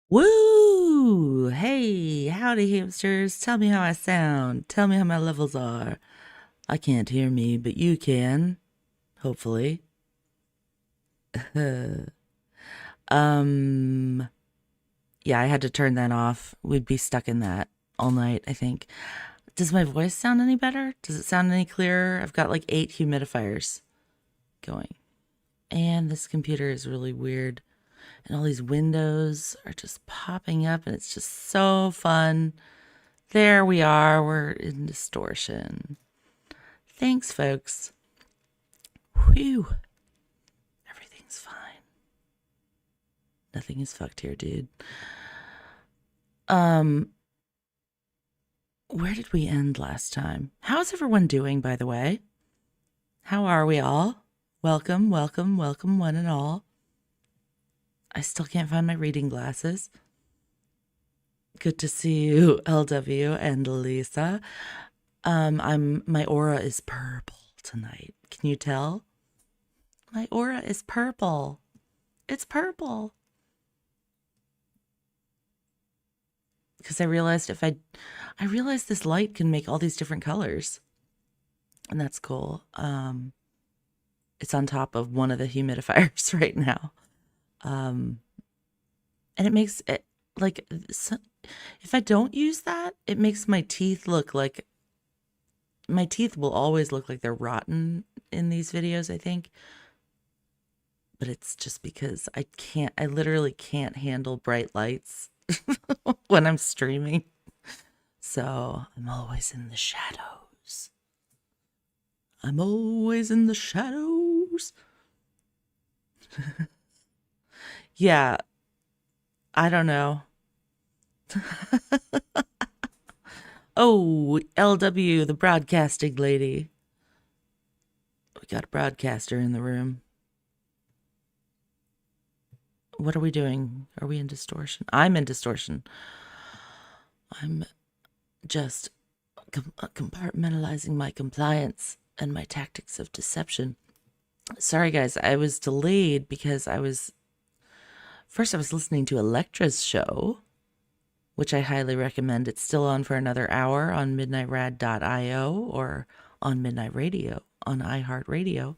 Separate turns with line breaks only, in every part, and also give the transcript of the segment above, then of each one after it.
Woo! Hey, howdy hamsters. Tell me how I sound. Tell me how my levels are. I can't hear me, but you can. Hopefully. um, yeah, I had to turn that off. We'd be stuck in that all night, I think. Does my voice sound any better? Does it sound any clearer? I've got like 8 humidifiers going. And this computer is really weird. And all these windows are just popping up, and it's just so fun. There we are. We're in distortion. Thanks, folks. Whew. Everything's fine. Nothing is fucked here, dude. Where did we end last time? How's everyone doing, by the way? How are we all? Welcome, welcome, welcome, one and all. I still can't find my reading glasses. Good to see you, LW and Lisa. My aura is purple tonight. Can you tell? My aura is purple. It's purple. Because I realized I realized this light can make all these different colors. And that's cool. It's on top of one of the humidifiers right now. And it makes it like, if I don't use that, it makes my teeth look like, my teeth will always look like they're rotten in these videos, I think. But it's just because I literally can't handle bright lights when I'm streaming. So I'm always in the shadows. I'm always in the shadows. Yeah, I don't know. Oh, LW, the broadcasting lady. We got a broadcaster in the room. What are we doing? Are we in distortion? I'm in distortion. I'm just compartmentalizing my compliance and my tactics of deception. Sorry, guys. I was delayed because I was listening to Electra's show, which I highly recommend. It's still on for another hour on midnightrad.io or on Midnight Radio on iHeartRadio.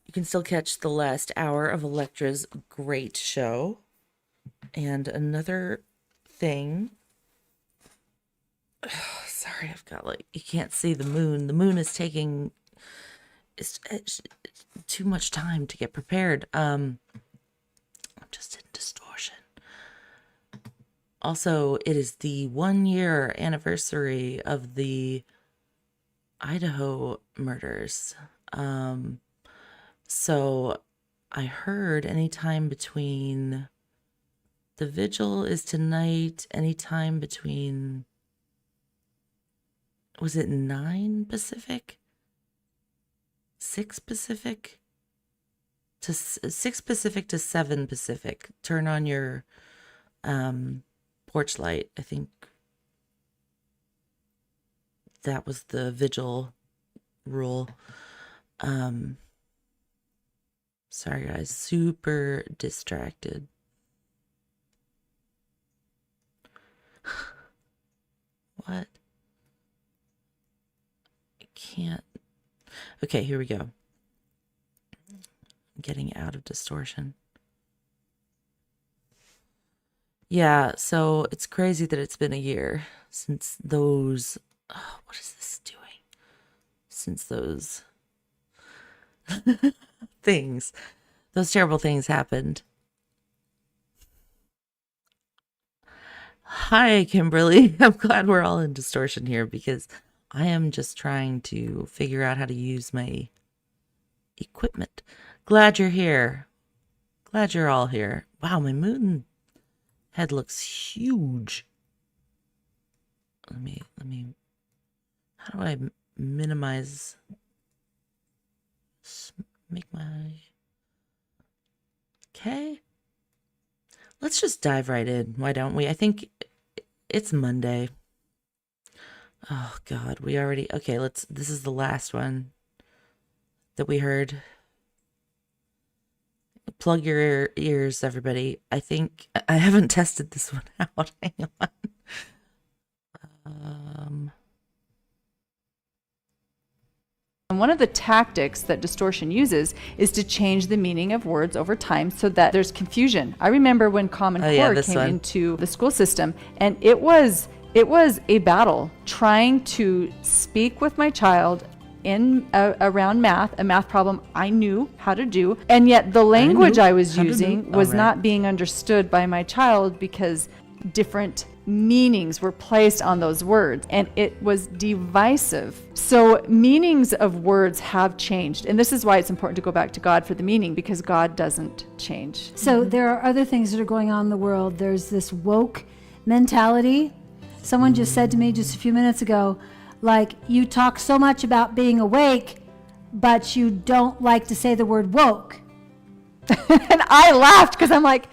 You can still catch the last hour of Electra's great show. And another thing. Sorry, I've got you can't see the moon. The moon is taking it's too much time to get prepared. I'm just in distortion. Also, it is the 1-year anniversary of the Idaho murders. So I heard anytime between the vigil is tonight, anytime between, was it 9 Pacific? 6 Pacific? To 6 Pacific to 7 Pacific. Turn on your porch light. I think that was the vigil rule. Sorry, guys. Super distracted. What? I can't. Okay, here we go. I'm getting out of distortion. Yeah, so it's crazy that it's been a year since those... Oh, what is this doing? Since those things, those terrible things happened. Hi, Kimberly. I'm glad we're all in distortion here because I am just trying to figure out how to use my equipment. Glad you're here. Glad you're all here. Wow, my moon head looks huge. Let me, how do I minimize, make my, okay. Let's just dive right in. Why don't we? I think it's Monday. Oh God, we already, okay, this is the last one that we heard. Plug your ears, everybody. I think I haven't tested this one out. Hang on.
And one of the tactics that distortion uses is to change the meaning of words over time so that there's confusion. I remember when Common Core came into the school system, and it was a battle trying to speak with my child in around math, a math problem I knew how to do, and yet the language I was using was not being understood by my child because different meanings were placed on those words, and it was divisive. So meanings of words have changed, and this is why it's important to go back to God for the meaning, because God doesn't change.
So there are other things that are going on in the world. There's this woke mentality. Someone just said to me just a few minutes ago, like, you talk so much about being awake, but you don't like to say the word woke.
And I laughed because I'm like,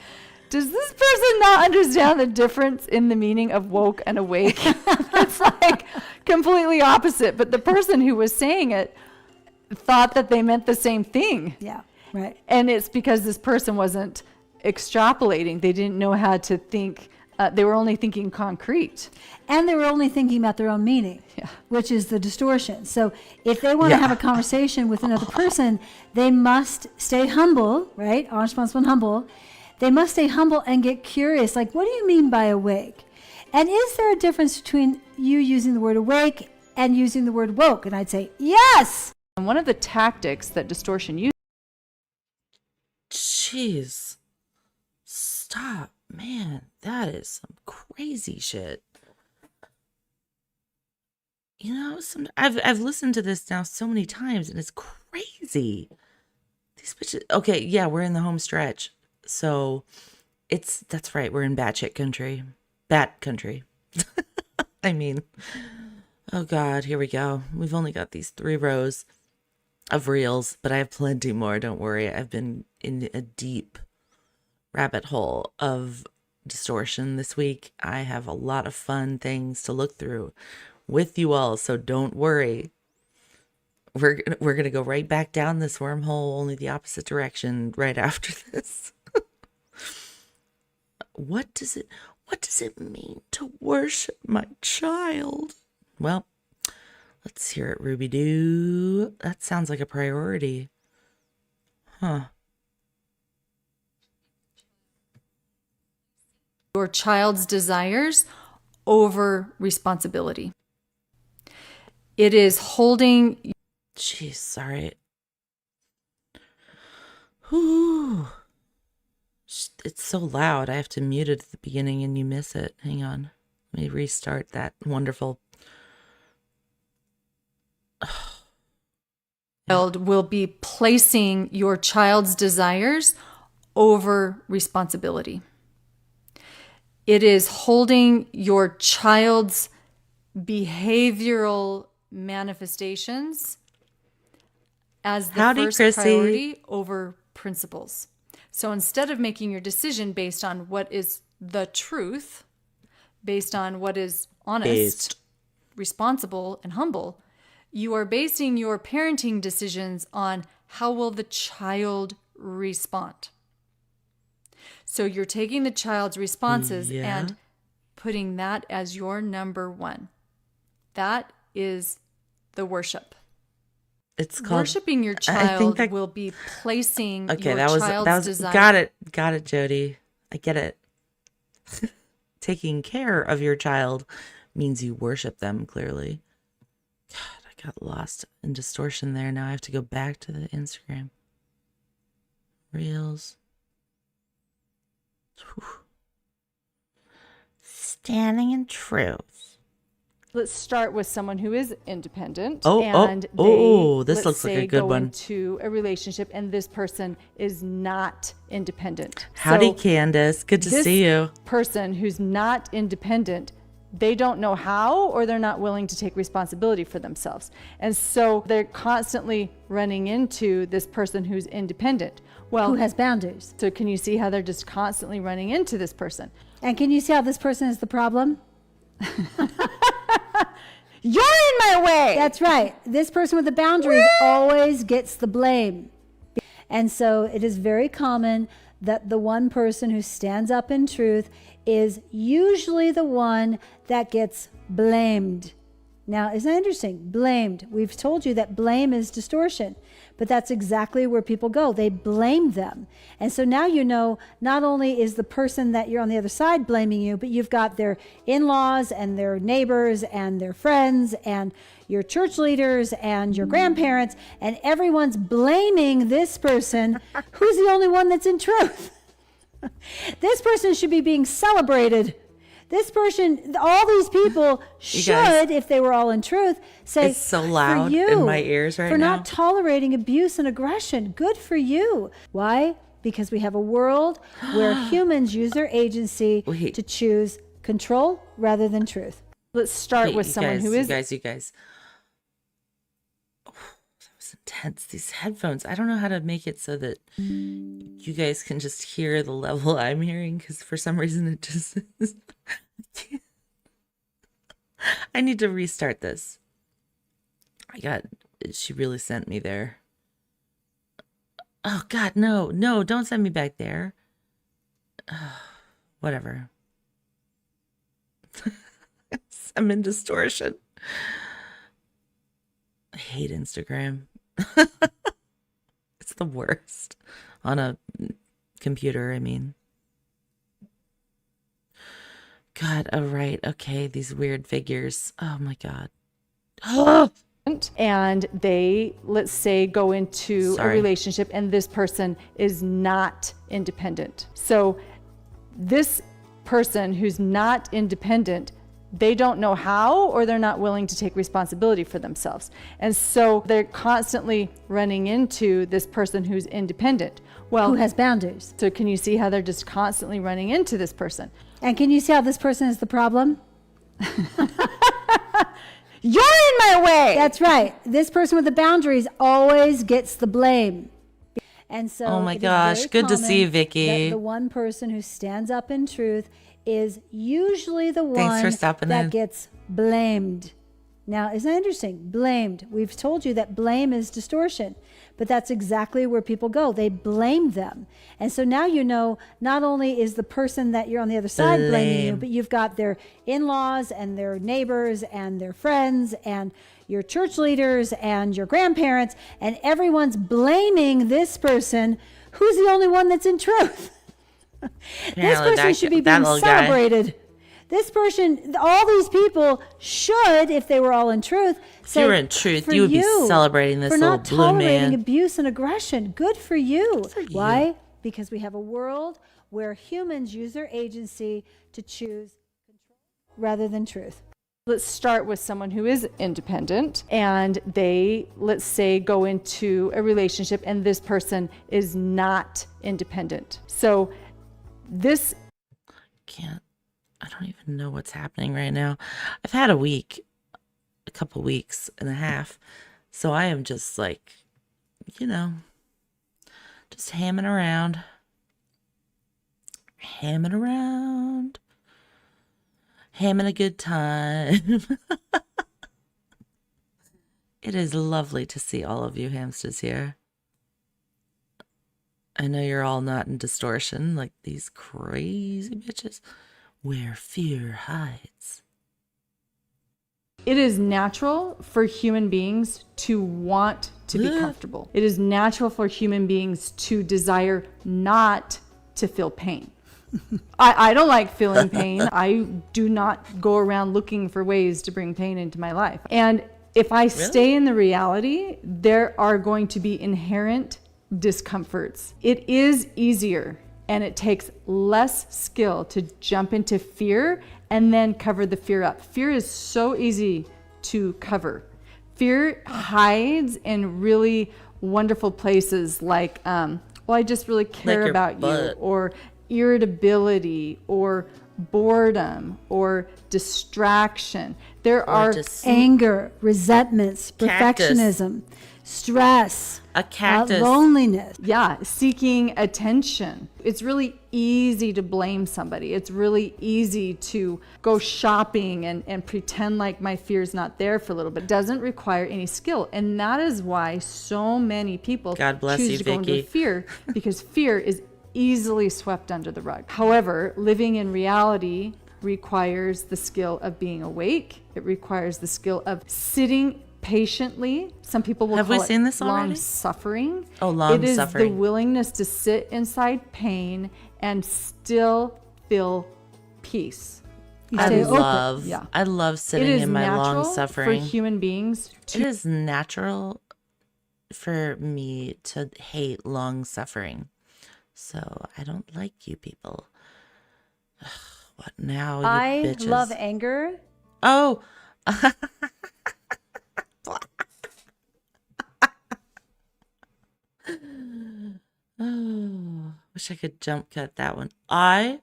does this person not understand the difference in the meaning of woke and awake? It's like completely opposite. But the person who was saying it thought that they meant the same thing.
Yeah, right.
And it's because this person wasn't extrapolating. They didn't know how to think They were only thinking concrete.
And they were only thinking about their own meaning, which is the distortion. So if they want to have a conversation with another person, they must stay humble, right? Honest, responsible, and humble. They must stay humble and get curious. Like, what do you mean by awake? And is there a difference between you using the word awake and using the word woke? And I'd say, yes.
And one of the tactics that distortion uses.
Jeez. Stop. Man, that is some crazy shit. You know, I've listened to this now so many times, and it's crazy. These bitches. Okay, yeah, we're in the home stretch, so that's right. We're in batshit country, bat country. I mean, oh God, here we go. We've only got these 3 rows of reels, but I have plenty more. Don't worry. I've been in a deep rabbit hole of distortion this week. I have a lot of fun things to look through with you all, so don't worry. We're gonna go right back down this wormhole, only the opposite direction right after this. What does it mean to worship my child? Well, let's hear it, Ruby Doo. That sounds like a priority. Huh.
Your child's desires over responsibility. It is holding.
Jeez, sorry. Whew. It's so loud. I have to mute it at the beginning and you miss it. Hang on. Let me restart that wonderful.
Will be placing your child's desires over responsibility. It is holding your child's behavioral manifestations as the first priority over principles. So instead of making your decision based on what is the truth, based on what is honest, responsible, and humble, you are basing your parenting decisions on how will the child respond. So you're taking the child's responses and putting that as your number one. That is the worship.
It's called
worshiping your child will be placing your child's desire.
Got it, Jodi. I get it. Taking care of your child means you worship them, clearly. God, I got lost in distortion there. Now I have to go back to the Instagram Reels. Whew. Standing in truth.
Let's start with someone who is independent.
This looks like a good one.
Into a relationship, and this person is not independent.
Howdy, Candace. Good to see you.
This person who's not independent, they don't know how, or they're not willing to take responsibility for themselves. And so they're constantly running into this person who's independent. Well,
who has boundaries.
So can you see how they're just constantly running into this person?
And can you see how this person is the problem?
You're in my way.
That's right. This person with the boundaries always gets the blame. And so it is very common that the one person who stands up in truth is usually the one that gets blamed. Now, isn't that interesting? Blamed. We've told you that blame is distortion, but that's exactly where people go. They blame them. And so now you know not only is the person that you're on the other side blaming you, but you've got their in-laws and their neighbors and their friends and your church leaders and your grandparents, and everyone's blaming this person who's the only one that's in truth. This person should be being celebrated. This person, all these people should, if they were all in truth, say,
it's so loud
for you,
in my ears right
for
now.
not tolerating abuse and aggression. Good for you. Why? Because we have a world where humans use their agency to choose control rather than truth.
Let's start with someone who is...
You guys. Oh, that was intense. These headphones, I don't know how to make it so that you guys can just hear the level I'm hearing, because for some reason it just is... I need to restart this. She really sent me there. Oh God, no, don't send me back there. Whatever. I'm in distortion. I hate Instagram. It's the worst. On a computer, I mean. God, oh right, okay, these weird figures. Oh my God.
And they, let's say, go into a relationship and this person is not independent. So this person who's not independent, they don't know how, or they're not willing to take responsibility for themselves. And so they're constantly running into this person who's independent. Well,
who has boundaries.
So can you see how they're just constantly running into this person?
And can you see how this person is the problem?
You're in my way.
That's right. This person with the boundaries always gets the blame. And so,
oh my gosh, good to see you, Vicky.
The one person who stands up in truth is usually the one that gets blamed. Now, isn't that interesting? Blamed. We've told you that blame is distortion, but that's exactly where people go. They blame them. And so now you know, not only is the person that you're on the other side blaming you, but you've got their in-laws and their neighbors and their friends and your church leaders and your grandparents, and everyone's blaming this person who's the only one that's in truth. This person should be being celebrated. This person, all these people should, if they were all in truth, say,
if you were in truth, you would be celebrating this little blue man.
For not tolerating abuse and aggression. Good for you. Good for you. Why? Because we have a world where humans use their agency to choose control rather than truth.
Let's start with someone who is independent and they, let's say, go into a relationship and this person is not independent. So this
I don't even know what's happening right now. I've had a couple weeks and a half. So I am just like, just hamming around. Having a good time. It is lovely to see all of you hamsters here. I know you're all not in distortion like these crazy bitches where fear hides.
It is natural for human beings to want to be comfortable. It is natural for human beings to desire not to feel pain. I don't like feeling pain. I do not go around looking for ways to bring pain into my life. And if I stay in the reality, there are going to be inherent discomforts. It is easier and it takes less skill to jump into fear and then cover the fear up. Fear is so easy to cover. Fear hides in really wonderful places like, I just really care about you, or irritability, or boredom, or distraction. There are
anger, resentments, perfectionism, stress,
a cactus,
loneliness.
Yeah, seeking attention. It's really easy to blame somebody. It's really easy to go shopping and pretend like my fear's not there for a little bit. It doesn't require any skill. And that is why so many people choose to go into fear, because fear is easily swept under the rug. However, living in reality requires the skill of being awake. It requires the skill of sitting patiently. Some people will call it long suffering.
Oh, long suffering.
It is the willingness to sit inside pain and still feel peace.
I love sitting in my long suffering.
It is natural for human beings.
It is natural for me to hate long suffering. So I don't like you people. Ugh, what now, you bitches?
I love anger.
Oh. Oh, wish I could jump cut that one. I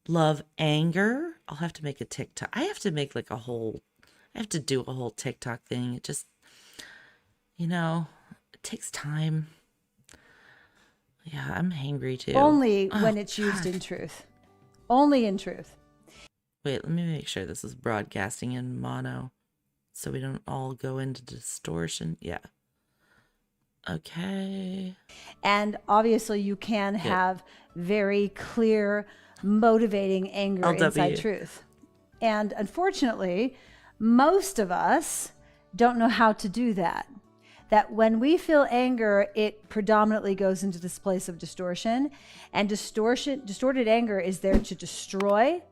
love anger. I'll have to make a TikTok. I have to do a whole TikTok thing. It just, it takes time. Yeah, I'm hangry too.
Only when it's used in truth. Only in truth.
Wait, let me make sure this is broadcasting in mono so we don't all go into distortion. Yeah. Okay.
And obviously you can have very clear, motivating anger inside truth. And unfortunately, most of us don't know how to do that. That when we feel anger, it predominantly goes into this place of distortion. And distorted anger is there to destroy,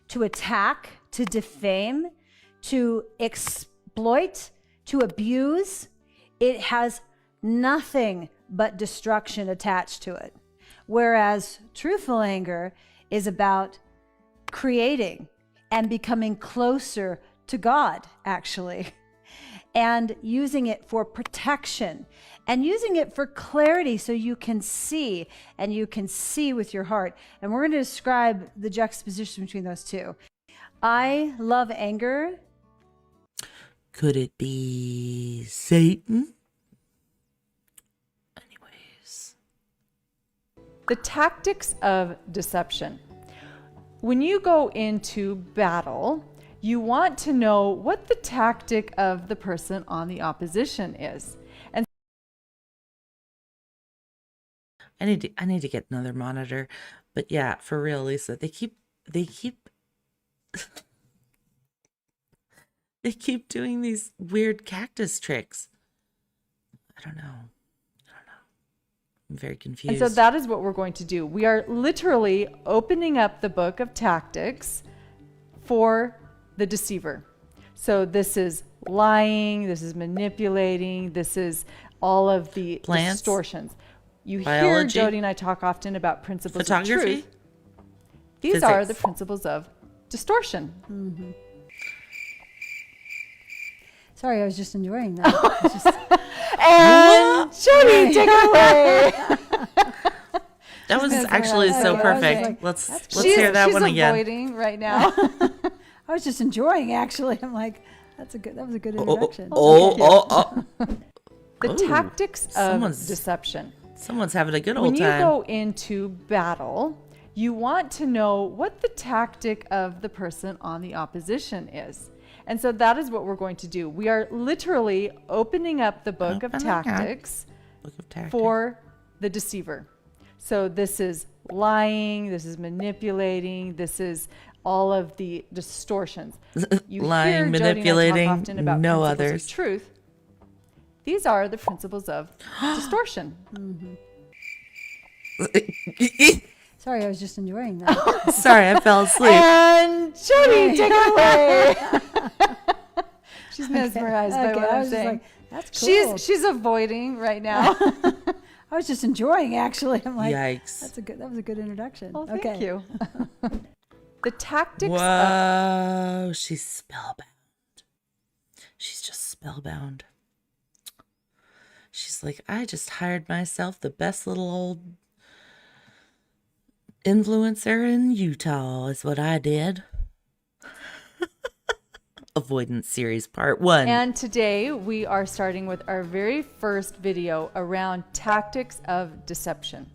to attack, to defame, to exploit, to abuse. It has nothing but destruction attached to it. Whereas truthful anger is about creating and becoming closer to God, actually, and using it for protection and using it for clarity so you can see, and you can see with your heart. And we're going to describe the juxtaposition between those two. I love anger.
Could it be Satan? Anyways.
The tactics of deception. When you go into battle, you want to know what the tactic of the person on the opposition is. And
I need to get another monitor. But yeah, for real, Lisa, they keep they keep doing these weird cactus tricks. I don't know. I'm very confused.
so that is what we're going to do. We are literally opening up the book of tactics for the deceiver. So this is lying, this is manipulating, this is all of the
Plants,
distortions. You
biology,
hear Jodi and I talk often about principles
photography,
of truth. These
physics.
are the principles of distortion.
Mm-hmm. Sorry, I was just enjoying that. It's just,
And Jodi, take it away.
That was
gonna
actually
say,
so
okay,
perfect.
like,
Let's
that's
hear that
she's
one again.
avoiding right now.
I was just enjoying, actually. I'm like, that was a good introduction.
The tactics of
someone's-
deception.
Someone's having a good
When
old
you
time.
go into battle, you want to know what the tactic of the person on the opposition is. And so that is what we're going to do. We are literally opening up the book of tactics
Book of tactics.
for the deceiver. So this is lying, this is manipulating, this is all of the distortions. You
Lying,
hear Jodi and I
manipulating,
talk often about
no
principles
others.
of truth. These are the principles of distortion.
Sorry, I was just enjoying that.
Sorry, I fell asleep.
And Jodi, take it away. She's mesmerized by what
I
I'm
was just
saying.
like, that's cool.
She's avoiding right now.
I was just enjoying, actually. I'm like,
Yikes.
that was a good introduction.
Well,
okay.
thank you. The tactics of
Whoa, she's spellbound. She's just spellbound. She's like, I just hired myself the best little old influencer in Utah is what I did. Avoidance series part 1.
And today we are starting with our very first video around tactics of deception.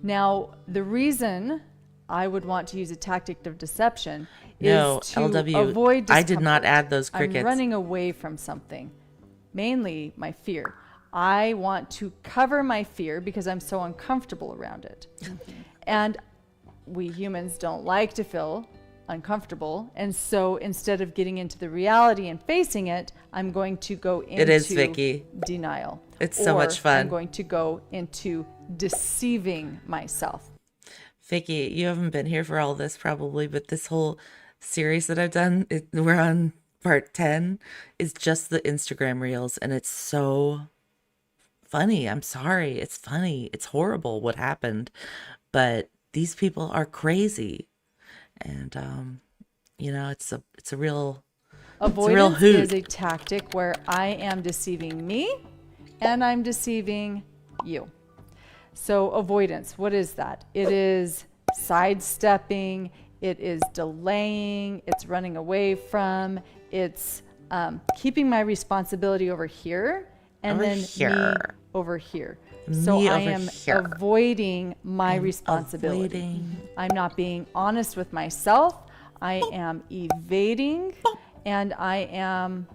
Now, the reason I would want to use a tactic of deception
No,
is to
LW,
avoid discomfort.
I did not add those crickets.
I'm running away from something, mainly my fear. I want to cover my fear because I'm so uncomfortable around it. And we humans don't like to feel uncomfortable. And so instead of getting into the reality and facing it, I'm going to go into
It is, Vicky.
denial.
It's so
Or
much fun.
I'm going to go into deceiving myself.
Vicky, you haven't been here for all this probably, but this whole series that I've done, we're on part 10, is just the Instagram reels, and it's so funny. I'm sorry. It's funny. It's horrible what happened, but these people are crazy. And it's a real
Avoidance
hoot.
is a tactic where I am deceiving me and I'm deceiving you. So avoidance, what is that? It is sidestepping, it is delaying, it's running away from, it's keeping my responsibility over here and
Over
then
here.
me over here. So
Me
I
over
am
here.
avoiding my responsibility.
Avoiding.
I'm not being honest with myself. I am evading and I am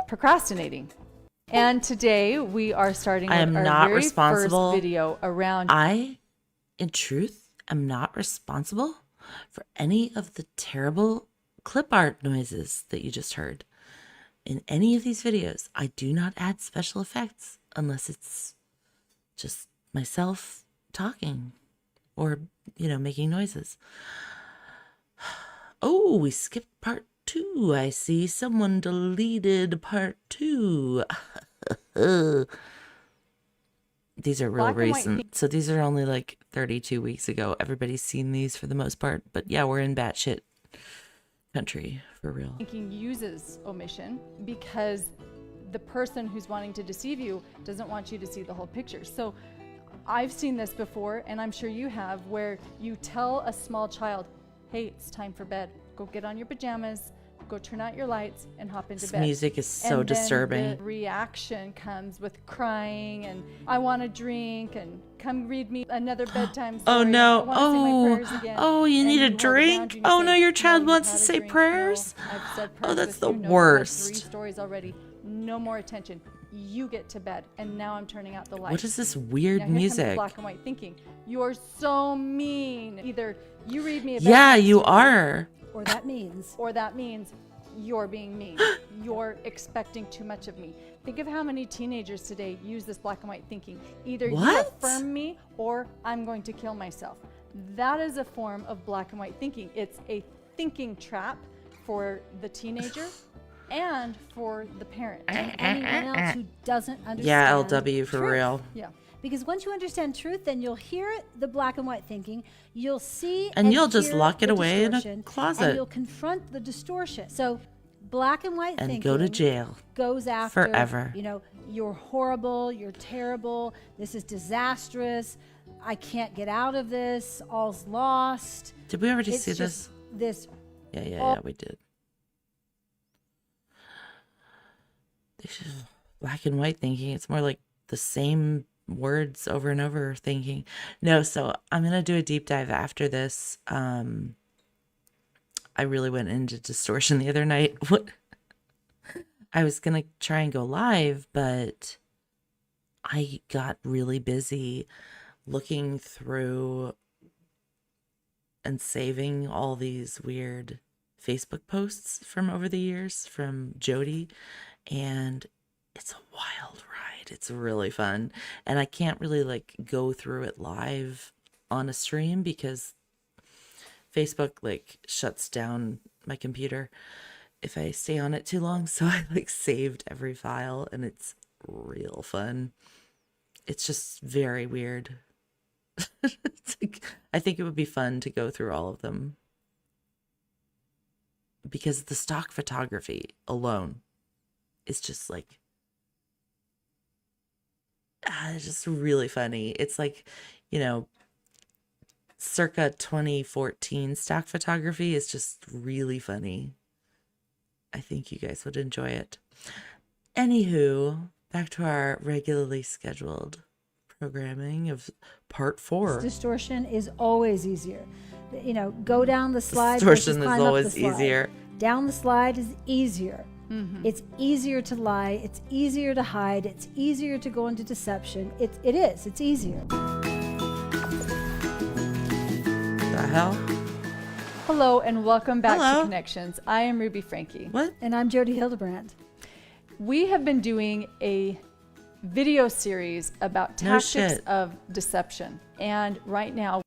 procrastinating. And today we are starting
I
with
am
our
not
very
responsible.
first video around
In truth, am not responsible for any of the terrible clip art noises that you just heard in any of these videos, I do not add special effects unless it's just myself talking or, making noises. Oh, we skipped part 2. I see someone deleted part 2. These are real recent. So these are only like 32 weeks ago. Everybody's seen these for the most part. But yeah, we're in batshit country for real.
Thinking uses omission because the person who's wanting to deceive you doesn't want you to see the whole picture. So I've seen this before, and I'm sure you have, where you tell a small child, hey, it's time for bed. Go get on your pajamas, go turn out your lights, and hop into bed.
Music is so disturbing.
The reaction comes with crying and I want a drink and come read me another bedtime story.
Oh no!
Oh,
you need a drink? Oh no, your child wants to say prayers?
No, I've said prayers.
Oh, that's the
no,
worst.
3 stories already. No more attention. You get to bed, and now I'm turning out the lights.
What is this weird
now, here
music?
comes black and white thinking. You're so mean. Either you read me a
yeah, you are.
Or that means
you're being mean. You're expecting too much of me. Think of how many teenagers today use this black and white thinking. Either you affirm me or I'm going to kill myself. That is a form of black and white thinking. It's a thinking trap for the teenager and for the parent.
And anyone else who doesn't understand.
Yeah, LW for
truth.
real.
Yeah.
Because once you understand truth, then you'll hear the black and white thinking, you'll see
and you'll just
hear
lock it
the
away in a
distortion,
closet.
and you'll confront the distortion. So black and white
and
thinking
go to jail
goes after
forever.
You're horrible, you're terrible, this is disastrous, I can't get out of this, all's lost.
Did we already
It's
see
just
this?
This
Yeah, we did. Black and white thinking, it's more like the same words over and over thinking. No, so I'm going to do a deep dive after this. I really went into distortion the other night. I was going to try and go live, but I got really busy looking through and saving all these weird Facebook posts from over the years from Jodi, and it's a wild ride. It's really fun. And I can't really go through it live on a stream because Facebook shuts down my computer if I stay on it too long. So I saved every file, and it's real fun. It's just very weird. I think it would be fun to go through all of them because the stock photography alone is just it's just really funny. It's circa 2014 stock photography is just really funny. I think you guys would enjoy it. Anywho, back to our regularly scheduled programming of part 4.
distortion is always easier. Go down the slide.
Distortion is always easier.
Down the slide is easier.
Mm-hmm.
It's easier to lie. It's easier to hide. It's easier to go into deception. It is. It's easier.
The hell?
Hello and welcome back
Hello.
to Connections. I am Ruby Franke.
What?
And I'm Jodi Hildebrandt.
We have been doing a video series about tactics of deception. And right now,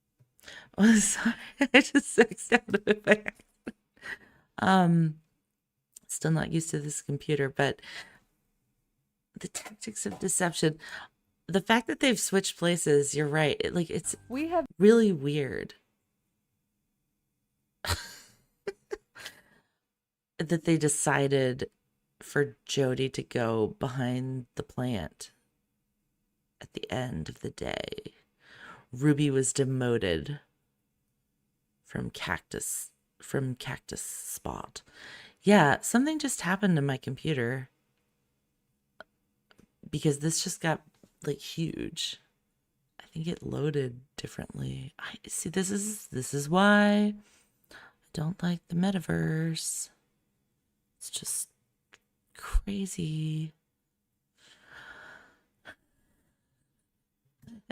Oh, sorry. I just sexed out of it by accident. Still not used to this computer, but the tactics of deception, the fact that they've switched places, you're right. It's
we have
really weird that they decided for Jodi to go behind the plant at the end of the day. Ruby was demoted from cactus spot. Yeah, something just happened to my computer because this just got huge. I think it loaded differently. I see. This is why I don't like the metaverse. It's just crazy.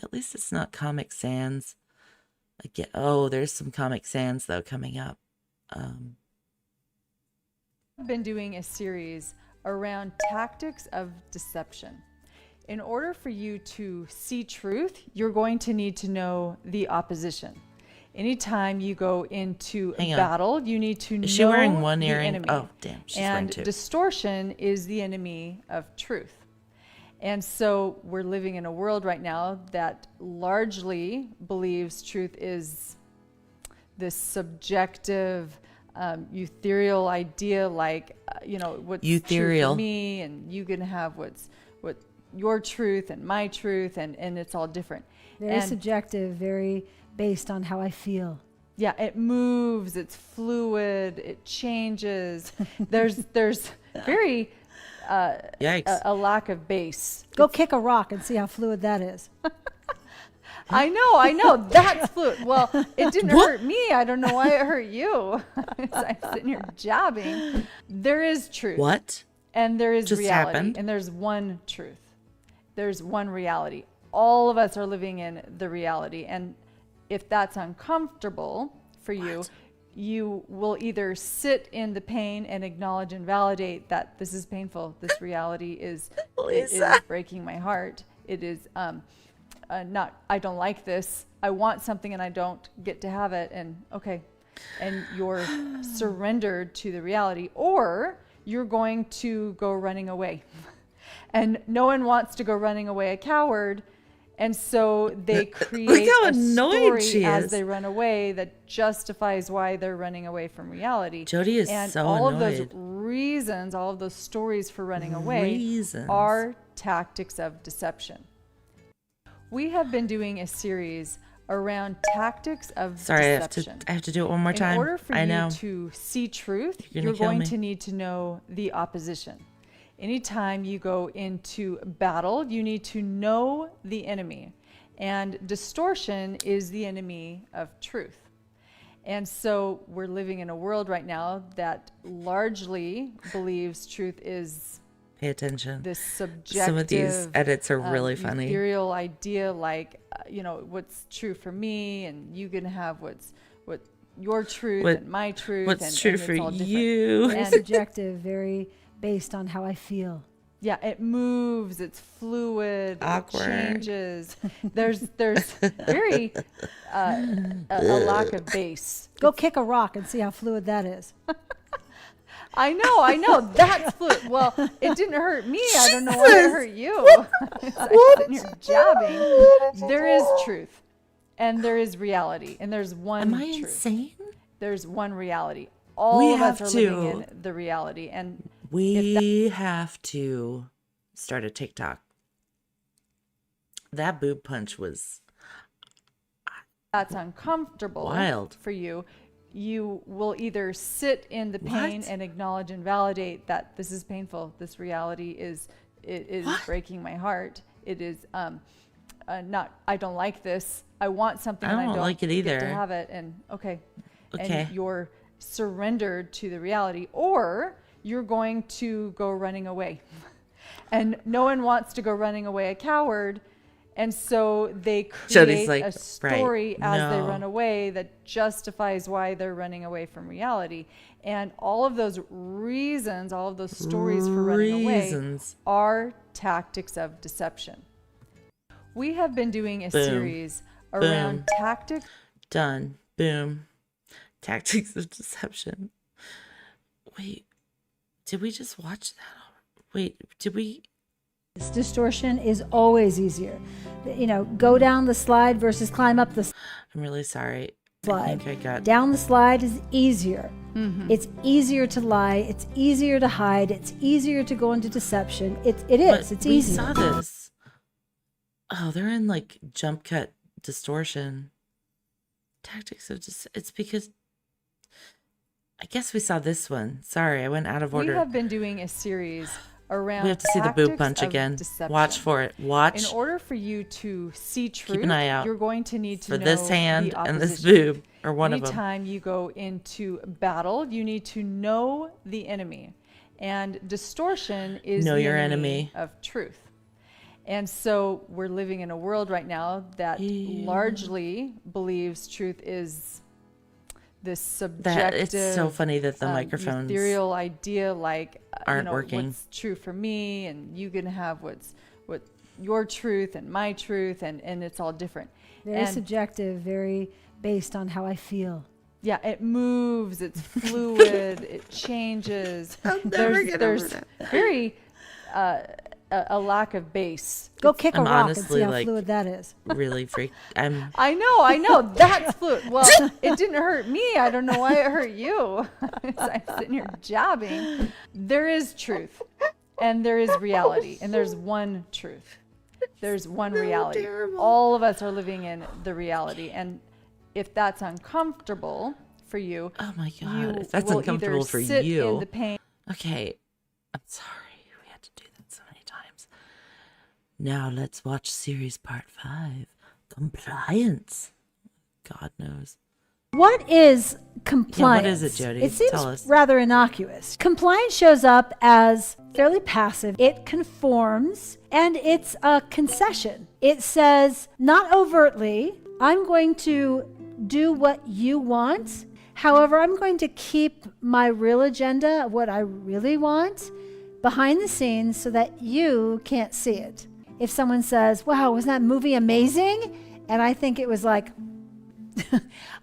At least it's not Comic Sans. There's some Comic Sans though coming up.
Been doing a series around tactics of deception. In order for you to see truth, you're going to need to know the opposition. Anytime you go into a battle, you need to know
she wearing one
the
earring?
enemy.
Oh, damn, she's wearing two.
And distortion is the enemy of truth. And so we're living in a world right now that largely believes truth is this subjective, ethereal idea, like what's true for me, and you can have what your truth and my truth, and it's all different.
Very subjective, very based on how I feel.
Yeah, it moves, it's fluid, it changes. There's very a lack of base.
Go kick a rock and see how fluid that is.
I know. That's fluid. Well, it didn't hurt me. I don't know why it hurt you. I'm sitting here jabbing. There is truth.
What?
And there is
just
reality.
Happened?
And there's one truth. There's one reality. All of us are living in the reality. And if that's uncomfortable for you, you will either sit in the pain and acknowledge and validate that this is painful. This reality is breaking my heart. It is I don't like this. I want something and I don't get to have it. And and you're surrendered to the reality, or you're going to go running away. And no one wants to go running away a coward. And so they create a story as they run away that justifies why they're running away from reality.
Jodi is
and
so
all
annoyed.
of those reasons, all of those stories for running away are tactics of deception. We have been doing a series around tactics of deception.
I have to do it one more time.
In order for you to see truth, you're going to need to know the opposition. Anytime you go into battle, you need to know the enemy. And distortion is the enemy of truth. And so we're living in a world right now that largely believes truth is
Pay attention.
this subjective,
some of these edits are really funny.
Ethereal idea, like what's true for me, and you can have what your truth and my truth.
What's true for
you?
Very subjective, very based on how I feel.
Yeah, it moves, it's fluid,
awkward.
It changes. There's very a lack of base.
Go kick a rock and see how fluid that is.
I know. That's fluid. Well, it didn't hurt me. I don't know why it hurt you. I'm sitting here jabbing. There is truth, and there is reality, and there's one truth. Am I
insane?
There's one reality. All of us are living in the reality, and
we have to start a TikTok. That boob punch was
that's uncomfortable
wild
for you. You will either sit in the pain and acknowledge and validate that this is painful. This reality is breaking my heart. It is not. I don't like this. I want something and I don't
like it either.
Get to have it. And and you're surrendered to the reality, or you're going to go running away. And no one wants to go running away a coward. And so they create a story as they run away that justifies why they're running away from reality. And all of those reasons, all of those stories for running away are tactics of deception. We have been doing a series around tactics.
Done. Boom. Tactics of deception. Wait, did we just watch that? Wait, did we?
This distortion is always easier. Go down the slide versus climb up the slide.
I'm really sorry. I think I got...
Down the slide is easier. Mm-hmm. It's easier to lie. It's easier to hide. It's easier to go into deception. It is. It's easy.
We saw this. Oh, they're in like jump cut distortion. Tactics of it's because... I guess we saw this one. Sorry, I went out of order.
We have been doing a series around.
We have to see the boob punch again.
Deception.
Watch for it. Watch.
In order for you to see truth,
keep an eye out.
You're going to need to
for
know
this hand
the
and this boob, or one of them.
Anytime you go into battle, you need to know the enemy, and distortion is the enemy of truth. And so we're living in a world right now that largely believes truth is this subjective,
it's so funny that the microphones
ethereal idea, like
aren't working.
What's true for me, and you can have what your truth and my truth, and it's all different.
Very subjective, very based on how I feel.
Yeah, it moves, it's fluid, it changes. There's very a lack of base.
Go kick a rock and
honestly,
see how
like,
fluid that is.
really freak.
I know, that's fluid. Well, it didn't hurt me. I don't know why it hurt you. I'm sitting here jabbing. There is truth, and there is reality, and there's one truth. There's one reality.
Terrible.
All of us are living in the reality, and if that's uncomfortable for you,
Oh my God!
you
If that's
will
uncomfortable
either
for
sit
you,
in the pain.
okay. I'm sorry. We had to do that so many times. Now let's watch series part 5. Compliance. God knows.
What is compliance?
what is it, Jodi?
It seems
Tell us.
rather innocuous. Compliance shows up as fairly passive. It conforms, and it's a concession. It says, not overtly, I'm going to do what you want. However, I'm going to keep my real agenda of what I really want behind the scenes so that you can't see it. If someone says, wow, wasn't that movie amazing? And I think it was like,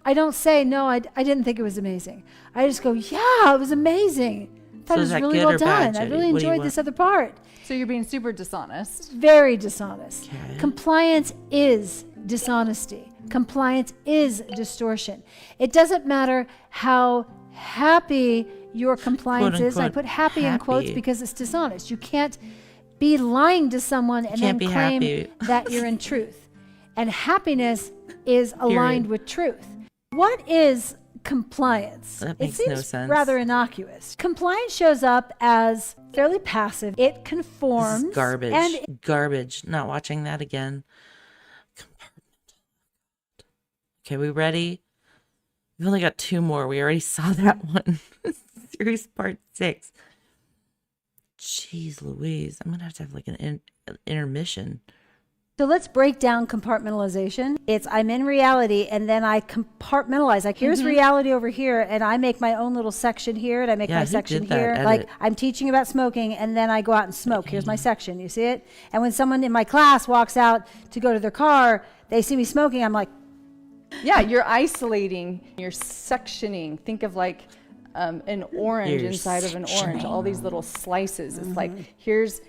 I don't say, no, I didn't think it was amazing. I just go, yeah, it was amazing. I thought
So
it
is
was
that
really
good
well
or bad,
done. I
Jodi?
really
What do you
enjoyed
want?
this other part.
So you're being super dishonest.
Very dishonest.
Okay.
Compliance is dishonesty. Compliance is distortion. It doesn't matter how happy your compliance is. I
unquote,
put happy in quotes
happy.
because it's dishonest. You can't be lying to someone and then
Can't be
claim
happy.
that you're in truth. And happiness is aligned with truth. What is compliance?
That
It
makes no
seems
sense.
rather innocuous. Compliance shows up as fairly passive. It conforms.
This is garbage.
And
Garbage. Not watching that again. Okay, we ready? We've only got 2 more. We already saw that one. Series part 6. Jeez Louise. I'm going to have like an intermission.
So let's break down compartmentalization. It's I'm in reality and then I compartmentalize. Like here's reality over here and I make my own little section here and I make
Yeah,
my
who
section
did that
here.
edit?
Like I'm teaching about smoking and then I go out and smoke. Here's my section. You see it? And when someone in my class walks out to go to their car, they see me smoking. I'm like,
Yeah, you're isolating, you're sectioning. Think of like an orange
You're
inside of an orange, all these little slices. It's like, here's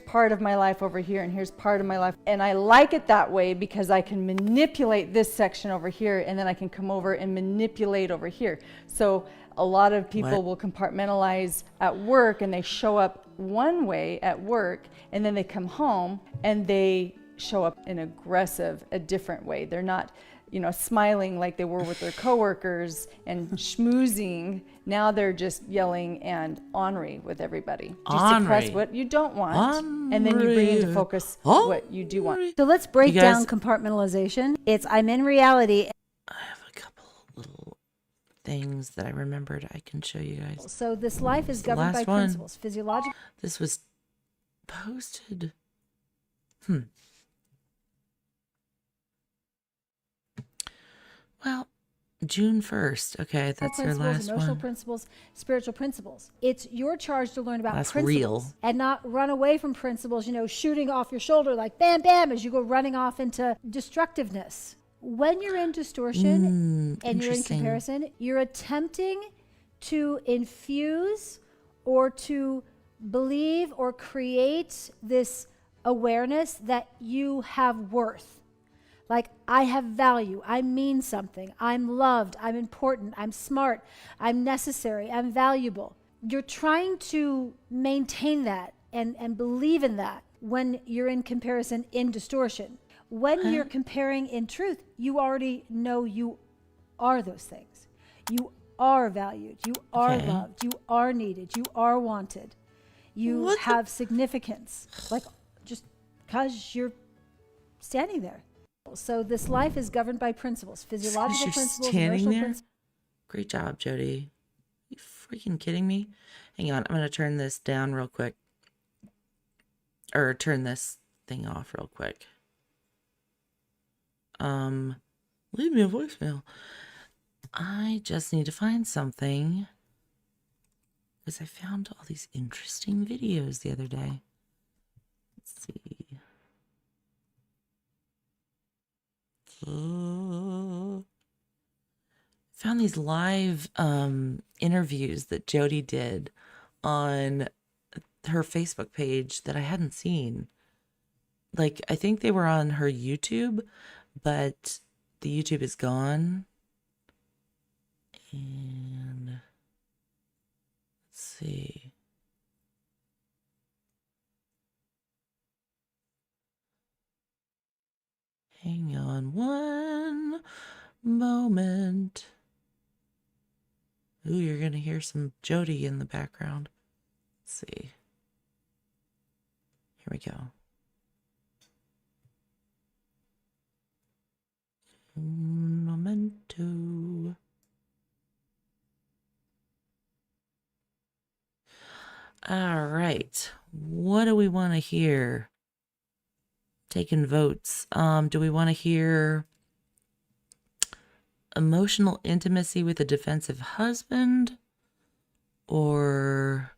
part of my life over here, and here's part of my life. And I like it that way because I can manipulate this section over here, and then I can come over and manipulate over here. So a lot of people will compartmentalize at work, and they show up one way at work, and then they come home, and they show up in a different way. They're not smiling like they were with their coworkers and schmoozing. Now they're just yelling and ornery with everybody. You suppress what you don't want, and then you bring into focus what you do want.
so let's break
You guys-
down compartmentalization. It's I'm in reality.
I have a couple little things that I remembered I can show you guys.
So this life is
the
governed by
last one.
principles, physiological.
This was posted. Well, June 1st. Okay, that's your
principles,
last
emotional
one.
principles, spiritual principles. It's your charge to learn about
That's
principles
real.
and not run away from principles, shooting off your shoulder like bam, bam, as you go running off into destructiveness. When you're in distortion and you're in
interesting.
comparison, you're attempting to infuse or to believe or create this awareness that you have worth. Like, I have value, I mean something, I'm loved, I'm important, I'm smart, I'm necessary, I'm valuable. You're trying to maintain that and believe in that when you're in comparison in distortion. When you're comparing in truth, you already know you are those things. You are valued, you are loved, you are needed, you are wanted. You have significance, like just because you're standing there. So this life is governed by principles, physiological
You're
principles,
standing
emotional
there?
principles.
Great job, Jodi. Are you freaking kidding me? Hang on, I'm going to turn this down real quick. Or turn this thing off real quick. Leave me a voicemail. I just need to find something because I found all these interesting videos the other day. Let's see. Found these live interviews that Jodi did on her Facebook page that I hadn't seen. Like, I think they were on her YouTube, but the YouTube is gone. And let's see. Hang on one moment. Ooh, you're going to hear some Jodi in the background. Let's see. Here we go. Un momento. All right. What do we want to hear? Taking votes. Do we want to hear emotional intimacy with a defensive husband? Or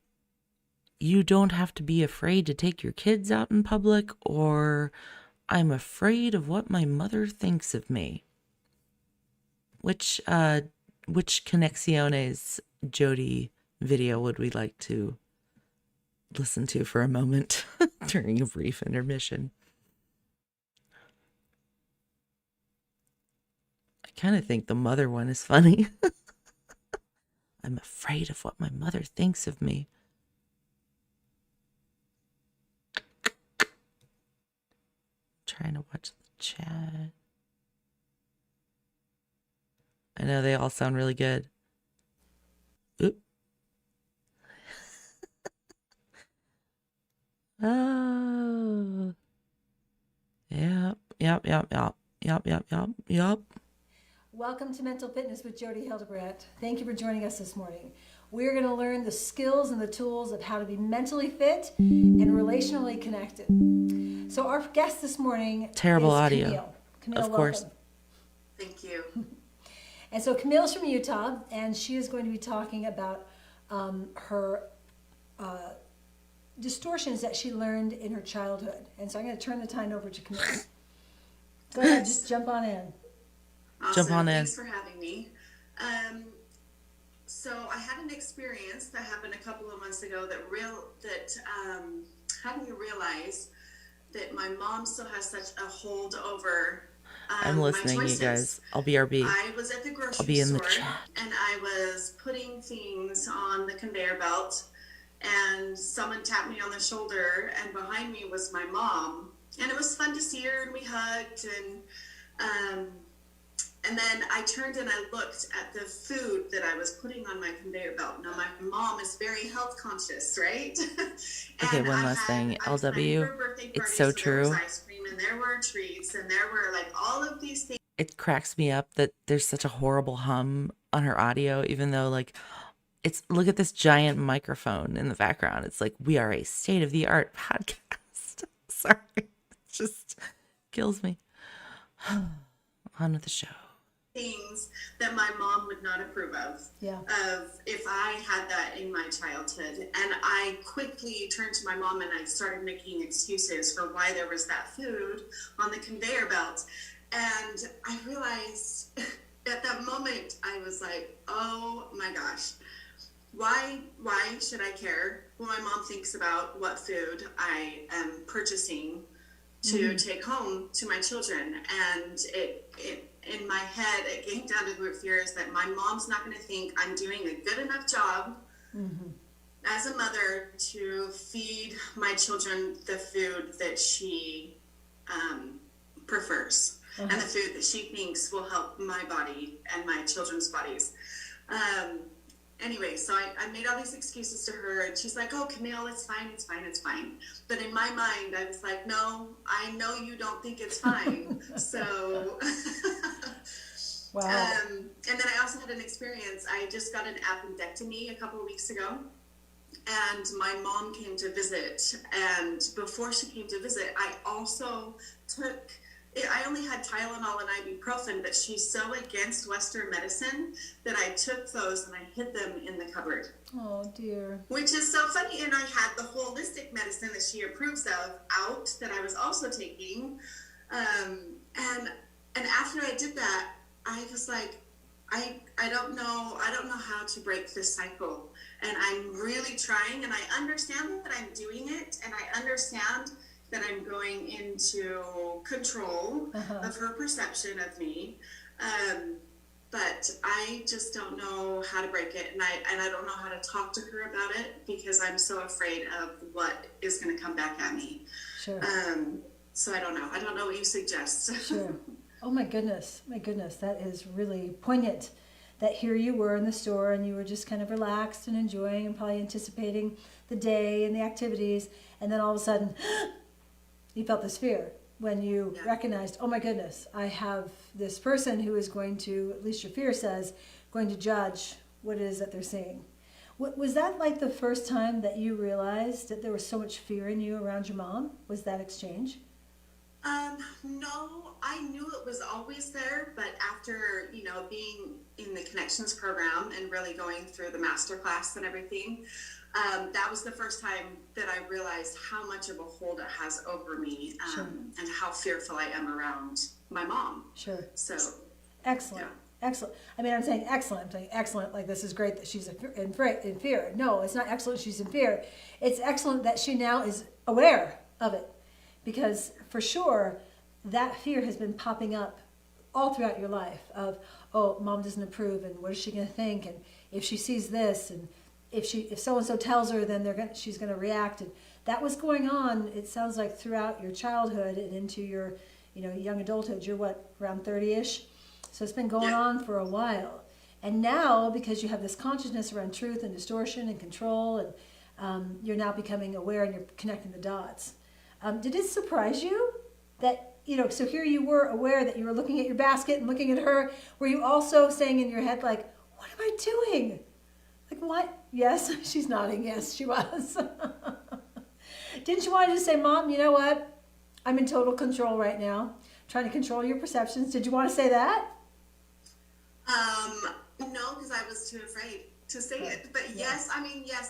you don't have to be afraid to take your kids out in public? Or I'm afraid of what my mother thinks of me? Which connexions Jodi video would we like to listen to for a moment during a brief intermission? I kind of think the mother one is funny. I'm afraid of what my mother thinks of me. Trying to watch the chat. I know they all sound really good. Oop. Oh. Yep.
Welcome to Mental Fitness with Jodi Hildebrandt. Thank you for joining us this morning. We're going to learn the skills and the tools of how to be mentally fit and relationally connected. So our guest this morning
Terrible
is
audio.
Camille. Camille,
of course.
welcome.
Thank you.
And so Camille's from Utah, and she is going to be talking about her distortions that she learned in her childhood. And so I'm going to turn the time over to Camille. Go ahead, just jump on in.
Awesome.
Jump on in.
Thanks for having me. So I had an experience that happened a couple of months ago that had me realize that my mom still has such a hold over
I'm listening, you guys. I'll be RB.
I was at the grocery
I'll be in
store
the chat.
and I was putting things on the conveyor belt, and someone tapped me on the shoulder, and behind me was my mom, and it was fun to see her, and we hugged, and then I turned and I looked at the food that I was putting on my conveyor belt. Now, my mom is very health conscious, right?
Okay, one last thing. LW, it's so true.
There was ice cream, and there were treats, and there were like all of these things.
It cracks me up that there's such a horrible hum on her audio, even though, like, look at this giant microphone in the background. It's like, we are a state-of-the-art podcast. Sorry. It just kills me. On with the show.
Things that my mom would not approve of.
Yeah.
Of if I had that in my childhood. And I quickly turned to my mom and I started making excuses for why there was that food on the conveyor belt. And I realized at that moment, I was like, oh my gosh, why should I care what my mom thinks about what food I am purchasing to take home to my children? And it in my head, it came down to the root fears that my mom's not going to think I'm doing a good enough job as a mother to feed my children the food that she prefers and the food that she thinks will help my body and my children's bodies. Anyway, so I made all these excuses to her, and she's like, oh, Camille, it's fine. But in my mind, I was like, no, I know you don't think it's fine. So,
Wow.
And then I also had an experience. I just got an appendectomy a couple of weeks ago, and my mom came to visit. And before she came to visit, I also took I only had Tylenol and ibuprofen, but she's so against Western medicine that I took those and I hid them in the cupboard.
Oh, dear.
Which is so funny. And I had the holistic medicine that she approves of out that I was also taking. And after I did that, I was like, I don't know how to break this cycle. And I'm really trying, and I understand that I'm doing it, and I understand that I'm going into control of her perception of me. But I just don't know how to break it, and I don't know how to talk to her about it because I'm so afraid of what is going to come back at me.
Sure.
So I don't know. I don't know what you suggest.
Sure. Oh my goodness. That is really poignant. That here you were in the store and you were just kind of relaxed and enjoying and probably anticipating the day and the activities, and then all of a sudden you felt this fear when you recognized, oh my goodness, I have this person who is going to, at least your fear says, going to judge what it is that they're seeing. Was that like the first time that you realized that there was so much fear in you around your mom? Was that exchange?
No, I knew it was always there, but after, being in the Connections program and really going through the master class and everything, that was the first time that I realized how much of a hold it has over me, and how fearful I am around my mom.
Sure.
So.
Excellent. Yeah. Excellent. I mean, I'm saying excellent, like this is great that she's in fear. No, it's not excellent she's in fear. It's excellent that she now is aware of it. Because for sure, that fear has been popping up all throughout your life of, oh, mom doesn't approve, and what is she going to think? And if she sees this, and if so-and-so tells her, then she's going to react. And that was going on, it sounds like, throughout your childhood and into your, young adulthood. You're what, around 30-ish? So it's been going on for a while. And now, because you have this consciousness around truth and distortion and control, and you're now becoming aware and you're connecting the dots. Did it surprise you that, so here you were aware that you were looking at your basket and looking at her. Were you also saying in your head, like, what am I doing? Like, what? Yes, she's nodding. Yes, she was. Didn't you want to just say, Mom, you know what? I'm in total control right now. Trying to control your perceptions. Did you want to say that?
No, because I was too afraid to say it. But yes,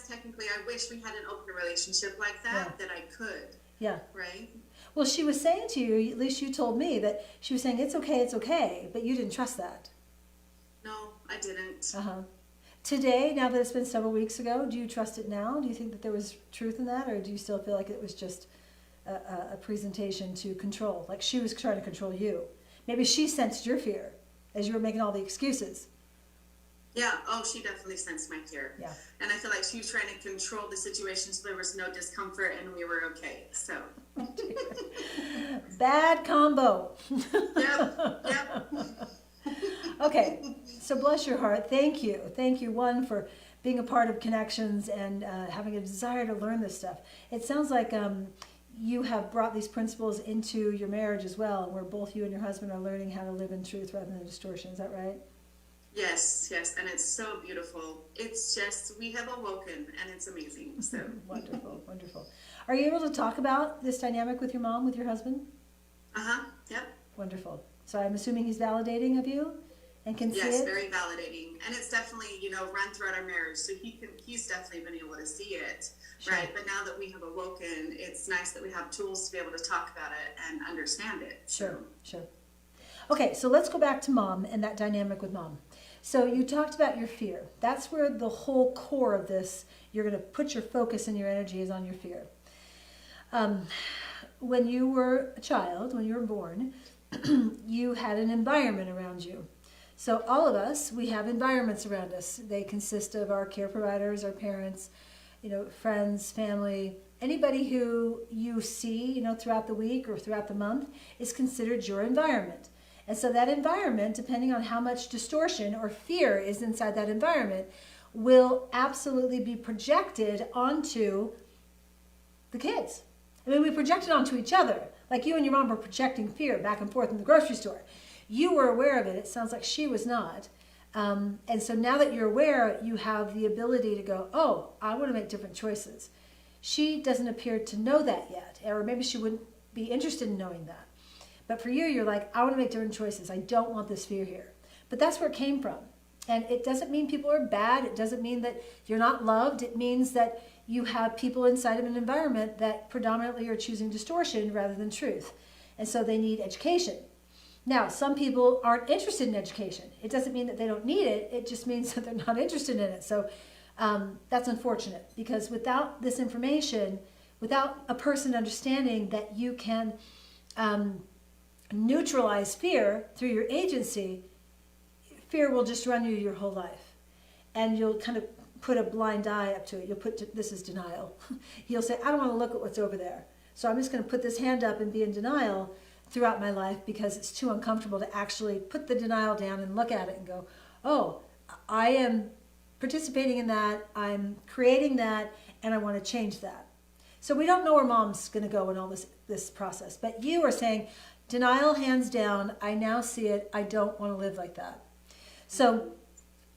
technically, I wish we had an open relationship like that, that I could.
Yeah.
Right?
Well, she was saying to you, at least you told me, that she was saying, it's okay, but you didn't trust that.
No, I didn't.
Today, now that it's been several weeks ago, do you trust it now? Do you think that there was truth in that, or do you still feel like it was just a presentation to control? Like she was trying to control you. Maybe she sensed your fear as you were making all the excuses.
Yeah, she definitely sensed my fear.
Yeah.
And I feel like she was trying to control the situation so there was no discomfort and we were okay. So.
Bad combo.
Yep.
Okay, so bless your heart. Thank you. Thank you, one, for being a part of Connections and having a desire to learn this stuff. It sounds like you have brought these principles into your marriage as well, where both you and your husband are learning how to live in truth rather than distortion. Is that right?
Yes, and it's so beautiful. It's just, we have awoken, and it's amazing. So
Wonderful. Are you able to talk about this dynamic with your mom, with your husband?
Yep.
Wonderful. So I'm assuming he's validating of you and can see it?
Yes, very validating. And it's definitely, run throughout our marriage, so he's definitely been able to see it, sure. Right? But now that we have awoken, it's nice that we have tools to be able to talk about it and understand it.
Sure. Okay, so let's go back to mom and that dynamic with mom. So you talked about your fear. That's where the whole core of this, you're going to put your focus and your energy is on your fear. When you were a child, when you were born, you had an environment around you. So all of us, we have environments around us. They consist of our care providers, our parents, friends, family. Anybody who you see, throughout the week or throughout the month is considered your environment. And so that environment, depending on how much distortion or fear is inside that environment, will absolutely be projected onto the kids. I mean, we project it onto each other. Like you and your mom were projecting fear back and forth in the grocery store. You were aware of it. It sounds like she was not. And so now that you're aware, you have the ability to go, oh, I want to make different choices. She doesn't appear to know that yet, or maybe she wouldn't be interested in knowing that. But for you, you're like, I want to make different choices. I don't want this fear here. But that's where it came from. And it doesn't mean people are bad. It doesn't mean that you're not loved. It means that you have people inside of an environment that predominantly are choosing distortion rather than truth. And so they need education. Now, some people aren't interested in education. It doesn't mean that they don't need it. It just means that they're not interested in it. So that's unfortunate, because without this information, without a person understanding that you can neutralize fear through your agency, fear will just run you your whole life. And you'll kind of put a blind eye up to it. You'll put, this is denial. You'll say, I don't want to look at what's over there. So I'm just going to put this hand up and be in denial throughout my life because it's too uncomfortable to actually put the denial down and look at it and go, oh, I am participating in that, I'm creating that, and I want to change that. So we don't know where mom's going to go in all this process. But you are saying, denial, hands down, I now see it, I don't want to live like that. So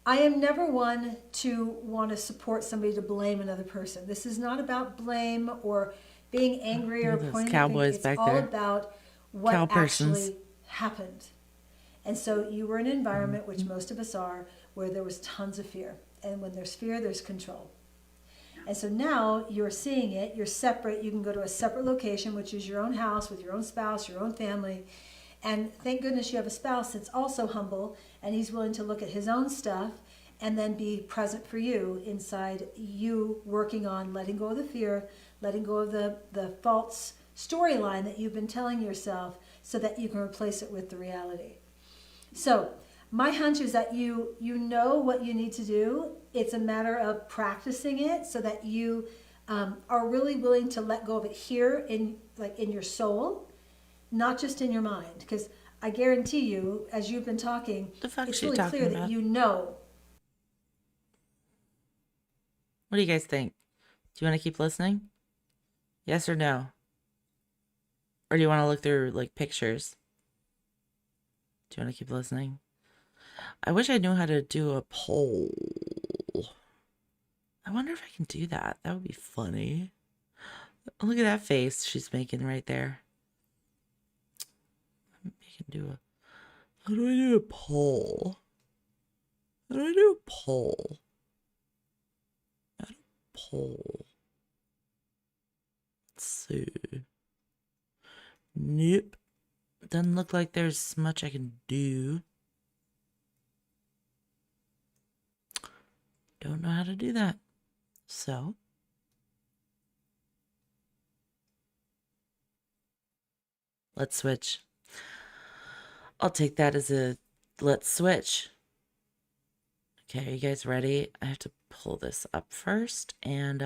I am never one to want to support somebody to blame another person. This is not about blame or being angry or pointing the finger. It's all about what actually happened. And so you were in an environment, which most of us are, where there was tons of fear. And when there's fear, there's control. And so now you're seeing it, you're separate, you can go to a separate location, which is your own house with your own spouse, your own family. And thank goodness you have a spouse that's also humble, and he's willing to look at his own stuff and then be present for you inside you working on letting go of the fear, letting go of the false storyline that you've been telling yourself so that you can replace it with the reality. So my hunch is that you know what you need to do. It's a matter of practicing it so that you are really willing to let go of it here in your soul, not just in your mind. Because I guarantee you, as you've been talking, it's really clear that you know.
What do you guys think? Do you want to keep listening? Yes or no? Or do you want to look through like pictures? Do you want to keep listening? I wish I knew how to do a poll. I wonder if I can do that. That would be funny. Look at that face she's making right there. I can do a... How do I do a poll? How do I do a poll? How do I poll? Let's see. Nope. Doesn't look like there's much I can do. Don't know how to do that. So, let's switch. I'll take that as a let's switch. Okay, are you guys ready? I have to pull this up first, and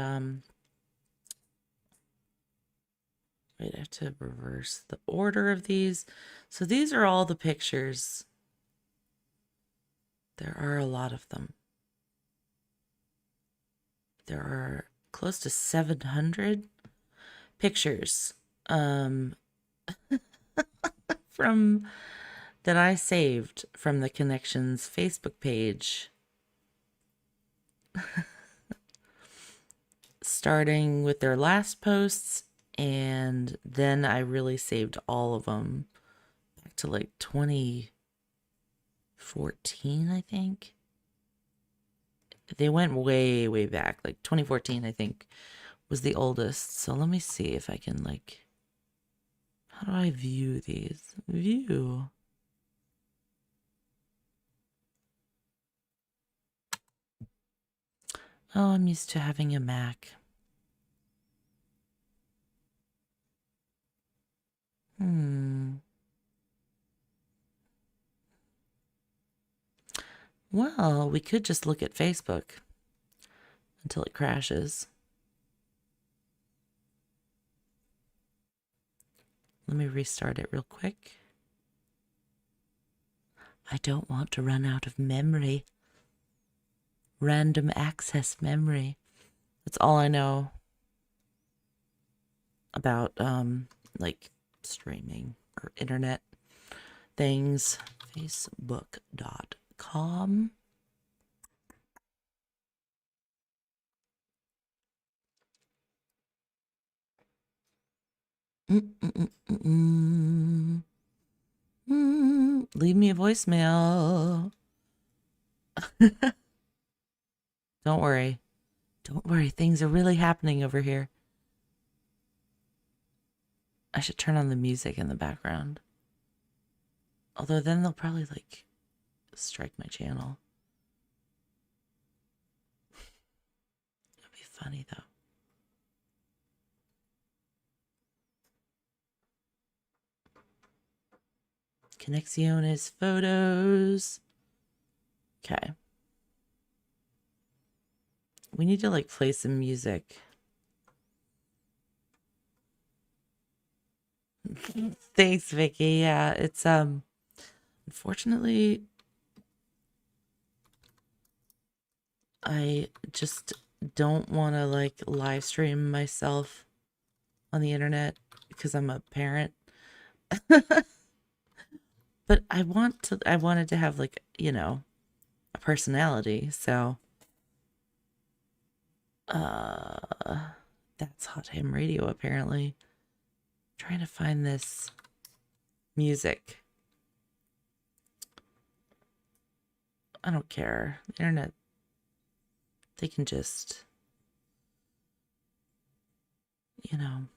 wait, I have to reverse the order of these. So these are all the pictures. There are a lot of them. There are close to 700 pictures from that I saved from the Connections Facebook page. Starting with their last posts, and then I really saved all of them back to like 2014, I think. They went way, way back. Like 2014, I think, was the oldest. So let me see if I can, like... How do I view these? View. Oh, I'm used to having a Mac. Well, we could just look at Facebook until it crashes. Let me restart it real quick. I don't want to run out of memory. Random access memory. That's all I know about like streaming or internet things. Facebook.com. Leave me a voicemail. Don't worry. Don't worry. Things are really happening over here. I should turn on the music in the background. Although then they'll probably like strike my channel. It'd be funny though. Connexions photos. Okay. We need to like play some music. Thanks, Vicky. Yeah, it's unfortunately I just don't want to like live stream myself on the internet because I'm a parent. But I wanted to have like, you know, a personality, so that's Hot Ham Radio apparently. Trying to find this music. I don't care. The internet, they can just, you know.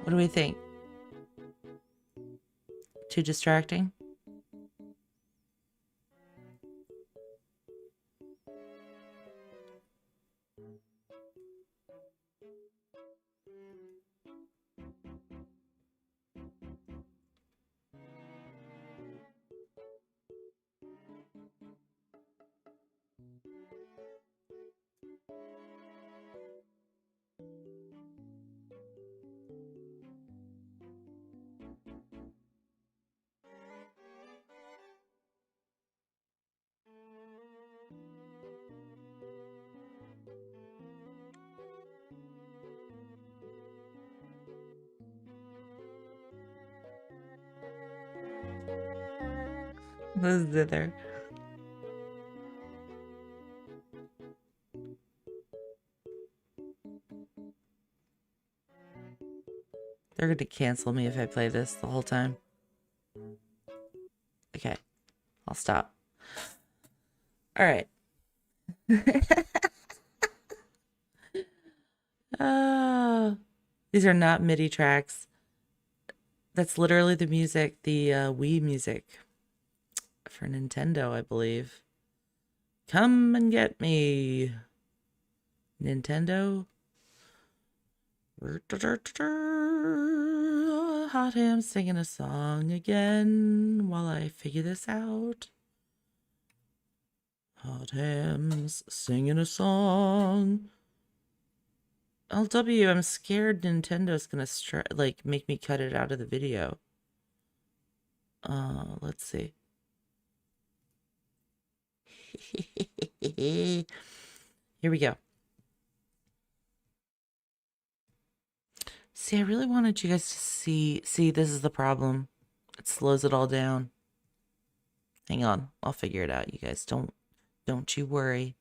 What do we think? Too distracting? This is there. They're going to cancel me if I play this the whole time. Okay, I'll stop. All right. These are not MIDI tracks. That's literally the music, the Wii music for Nintendo, I believe. Come and get me, Nintendo. Hot Ham singing a song again while I figure this out. Hot Ham's singing a song. LW, I'm scared Nintendo's gonna like make me cut it out of the video. Let's see. Here we go. See, I really wanted you guys to see, this is the problem. It slows it all down. Hang on, I'll figure it out, you guys. Don't you worry.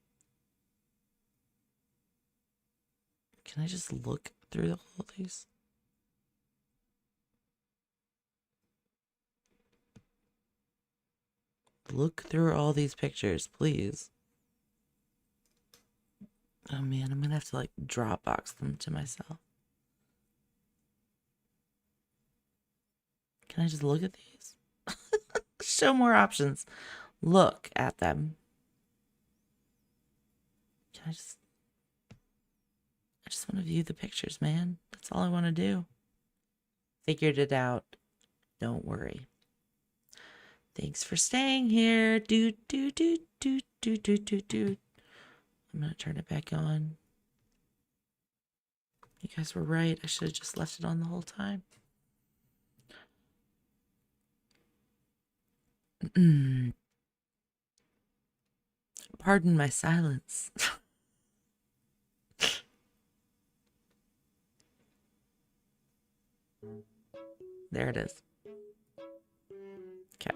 Can I just look through all these? Look through all these pictures, please. Oh man, I'm gonna have to like Dropbox them to myself. Can I just look at these? Show more options. Look at them. Can I just want to view the pictures, man. That's all I want to do. Figured it out. Don't worry. Thanks for staying here. I'm gonna turn it back on. You guys were right. I should have just left it on the whole time. Pardon my silence. There it is. Okay.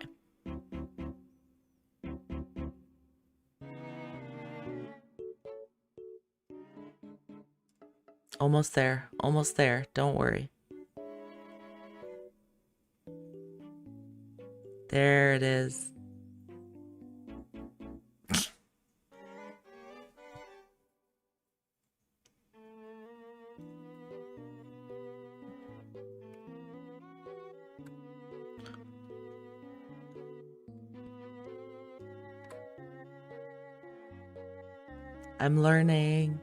Almost there. Almost there. Don't worry. There it is. I'm learning.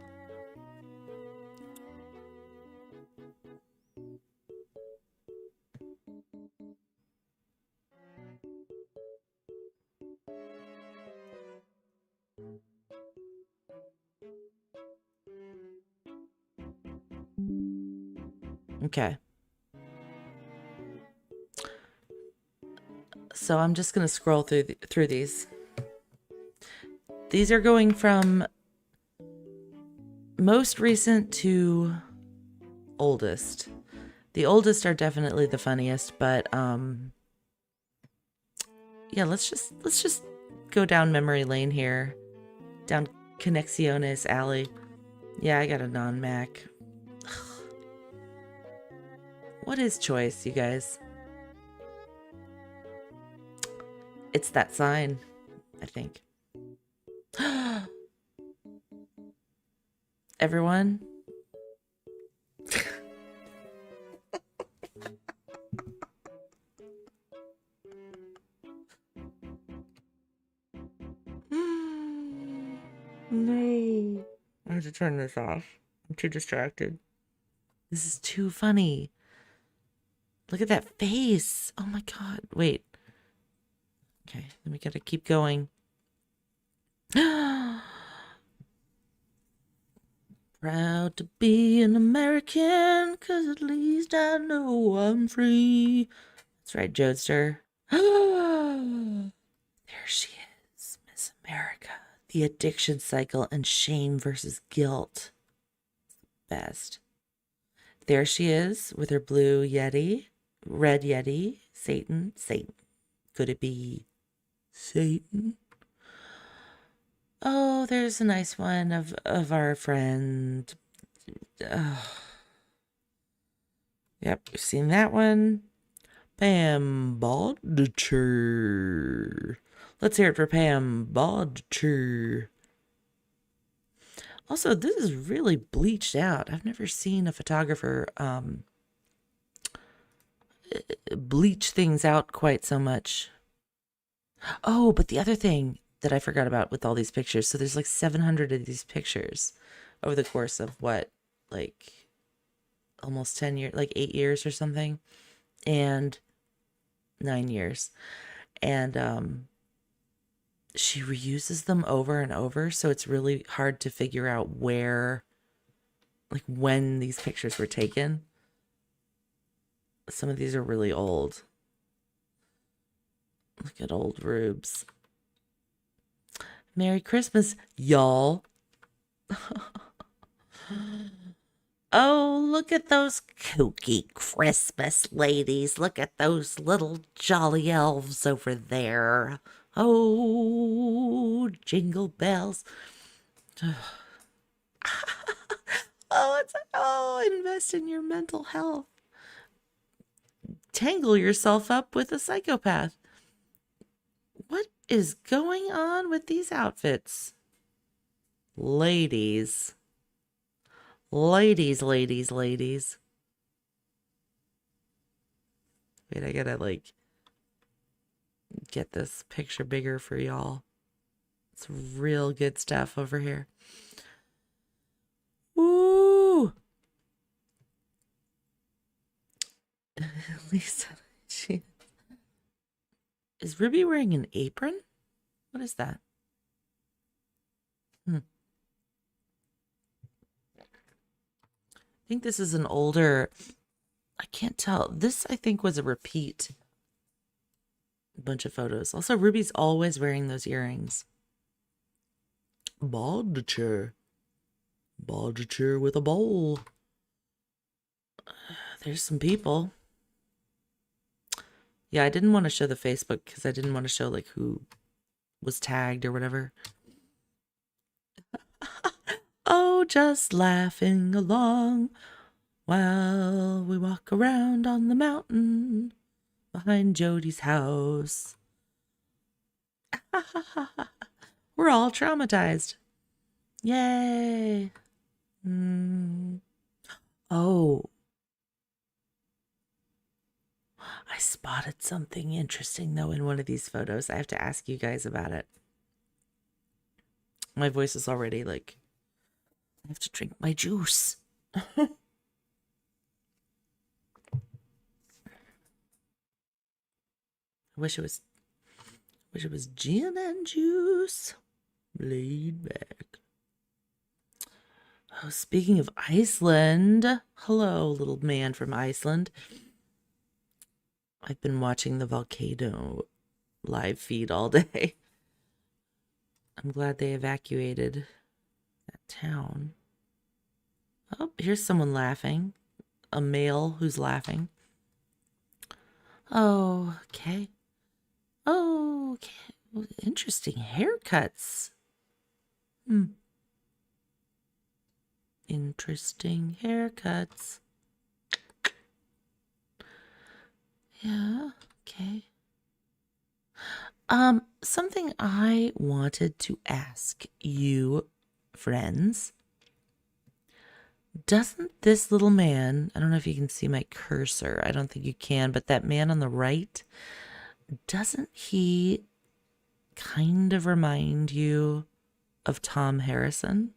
Okay. So I'm just going to scroll through these. These are going from most recent to oldest. The oldest are definitely the funniest, but yeah, let's just go down memory lane here. Down Conexiones alley. Yeah, I got a non-Mac. What is choice, you guys? It's that sign, I think. Everyone? No. I have to turn this off. I'm too distracted. This is too funny. Look at that face. Oh my god. Wait. Okay, then we gotta keep going. Proud to be an American, 'cause at least I know I'm free. That's right, Jodester. There she is, Miss America. The addiction cycle and shame versus guilt. Best. There she is with her blue Yeti, red Yeti, Satan. Could it be Satan? Oh, there's a nice one of our friend. Yep, we've seen that one. Pam Bodcher. Let's hear it for Pam Bodcher. Also, this is really bleached out. I've never seen a photographer bleach things out quite so much. Oh, but the other thing that I forgot about with all these pictures. So there's like 700 of these pictures over the course of what, like almost 10 years, like 8 years or something, and 9 years. And she reuses them over and over. So it's really hard to figure out where, like when these pictures were taken. Some of these are really old. Look at old Rubes. Merry Christmas, y'all. Oh, look at those kooky Christmas ladies. Look at those little jolly elves over there. Oh, jingle bells. Invest in your mental health. Tangle yourself up with a psychopath. What is going on with these outfits? Ladies. Wait, I gotta like get this picture bigger for y'all. It's real good stuff over here. Woo! Lisa, is Ruby wearing an apron? What is that? I think this is an older, I can't tell. This, I think, was a repeat bunch of photos. Also, Ruby's always wearing those earrings. Bodcher with a bowl. There's some people. Yeah, I didn't want to show the Facebook because I didn't want to show like who was tagged or whatever. Oh, just laughing along while we walk around on the mountain behind Jodi's house. We're all traumatized. Yay. Oh, I spotted something interesting though in one of these photos. I have to ask you guys about it. My voice is already like, I have to drink my juice. I wish it was gin and juice. Laid back. Oh, speaking of Iceland. Hello, little man from Iceland. I've been watching the volcano live feed all day. I'm glad they evacuated that town. Oh, here's someone laughing. A male who's laughing. Oh, okay. Oh, okay. Interesting haircuts. Interesting haircuts. Yeah, okay. Something I wanted to ask you, friends. Doesn't this little man, I don't know if you can see my cursor, I don't think you can, but that man on the right, doesn't he kind of remind you of Tom Harrison?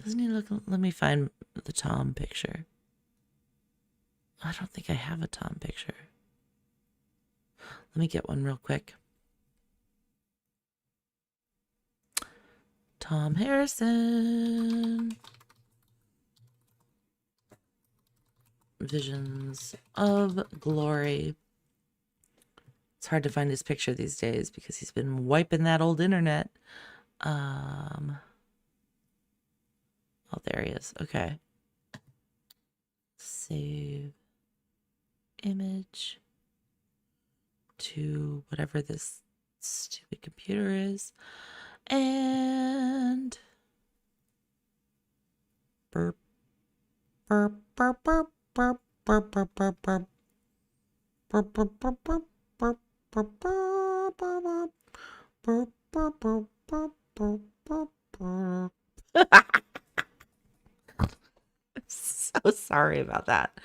Doesn't he look, let me find the Tom picture. I don't think I have a Tom picture. Let me get one real quick. Tom Harrison. Visions of Glory. It's hard to find his picture these days because he's been wiping that old internet. Oh, there he is. Okay. Save image to whatever this stupid computer is. And burp, burp, burp, burp, burp, burp, burp, burp, burp. Burp, burp, burp, burp, burp, burp, burp, burp, burp, burp, burp, burp, burp, burp, burp. So sorry about that.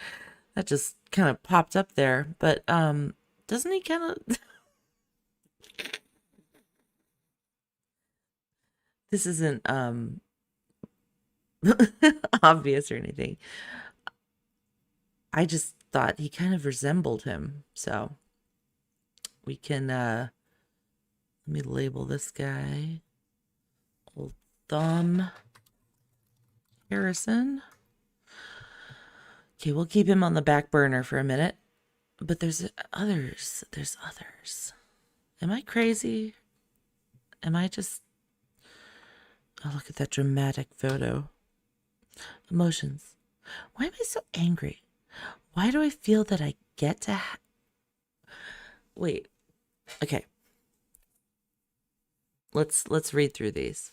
That just kind of popped up there, but doesn't he kind of this isn't obvious or anything. I just thought he kind of resembled him. So we can let me label this guy Old Thumb Harrison. Okay, we'll keep him on the back burner for a minute. But there's others. There's others. Am I crazy? Am I just... Oh, look at that dramatic photo. Emotions. Why am I so angry? Why do I feel that I get to... Wait. Okay. Let's read through these.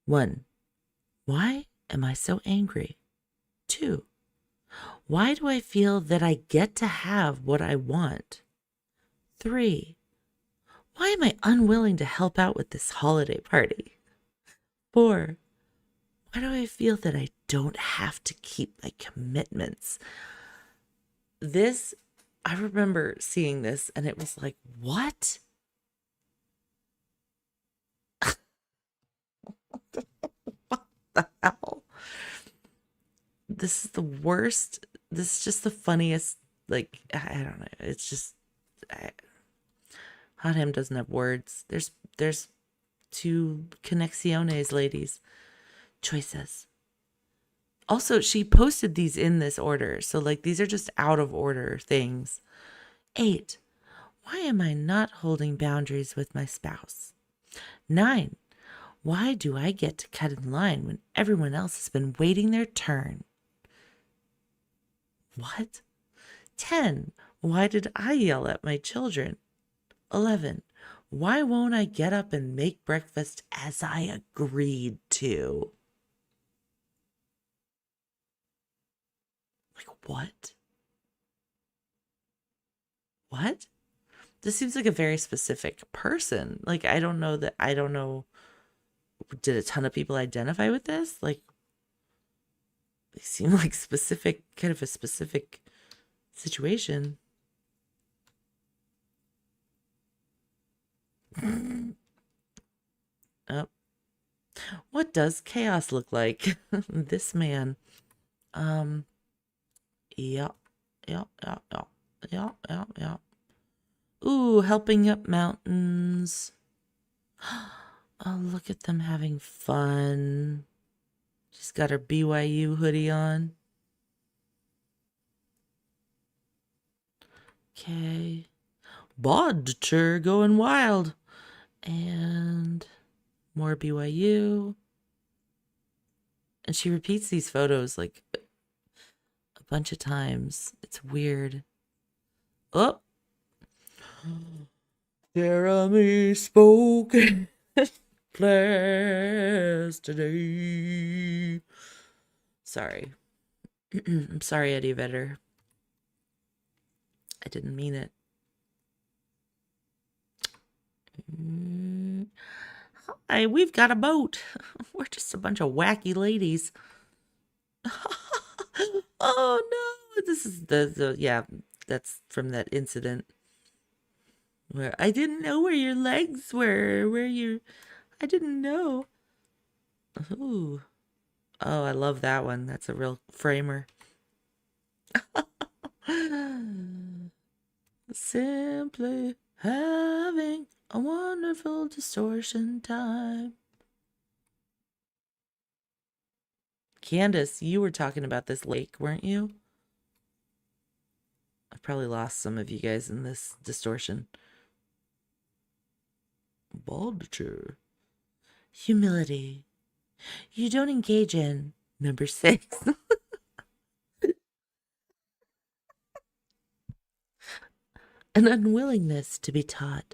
1. Why am I so angry? 2. Why do I feel that I get to have what I want? 3. Why am I unwilling to help out with this holiday party? 4. Why do I feel that I don't have to keep my commitments? This, I remember seeing this and it was like, what? What the hell? This is the worst. This is just the funniest. Like, I don't know. It's just, Hot Ham doesn't have words. There's 2 connexions, ladies. Choices. Also, she posted these in this order. So, like, these are just out of order things. 8. Why am I not holding boundaries with my spouse? 9. Why do I get to cut in line when everyone else has been waiting their turn? What? 10. Why did I yell at my children? 11. Why won't I get up and make breakfast as I agreed to? Like, what? What? This seems like a very specific person. Like, I don't know. Did a ton of people identify with this? Like, they seem like kind of a specific situation. Oh. What does chaos look like? This man. Yeah. Ooh, helping up mountains. Oh, look at them having fun. She's got her BYU hoodie on. Okay. Bodger going wild. And more BYU. And she repeats these photos like a bunch of times. It's weird. Oh. Jeremy spoke class today. Sorry. I'm sorry, Eddie Vedder. I didn't mean it. Hi, we've got a boat. We're just a bunch of wacky ladies. Oh no, this is yeah, that's from that incident where I didn't know where your legs were, I didn't know. Ooh. Oh, I love that one. That's a real framer. Simply having a wonderful distortion time. Candace, you were talking about this lake, weren't you? I probably lost some of you guys in this distortion. Baldature. Humility. You don't engage in. Number 6. An unwillingness to be taught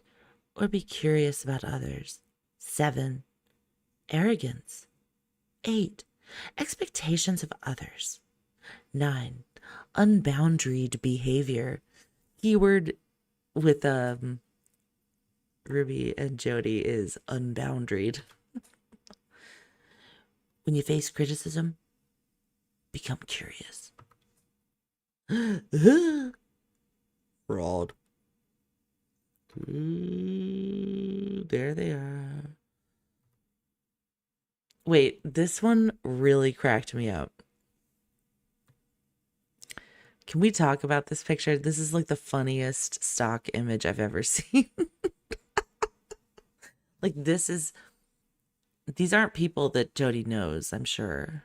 or be curious about others. 7. Arrogance. 8. Expectations of others. 9. Unboundaried behavior. Keyword with Ruby and Jodi is unboundaried. When you face criticism, become curious. Fraud. There they are. Wait, this one really cracked me up. Can we talk about this picture? This is like the funniest stock image I've ever seen. Like these aren't people that Jodi knows, I'm sure.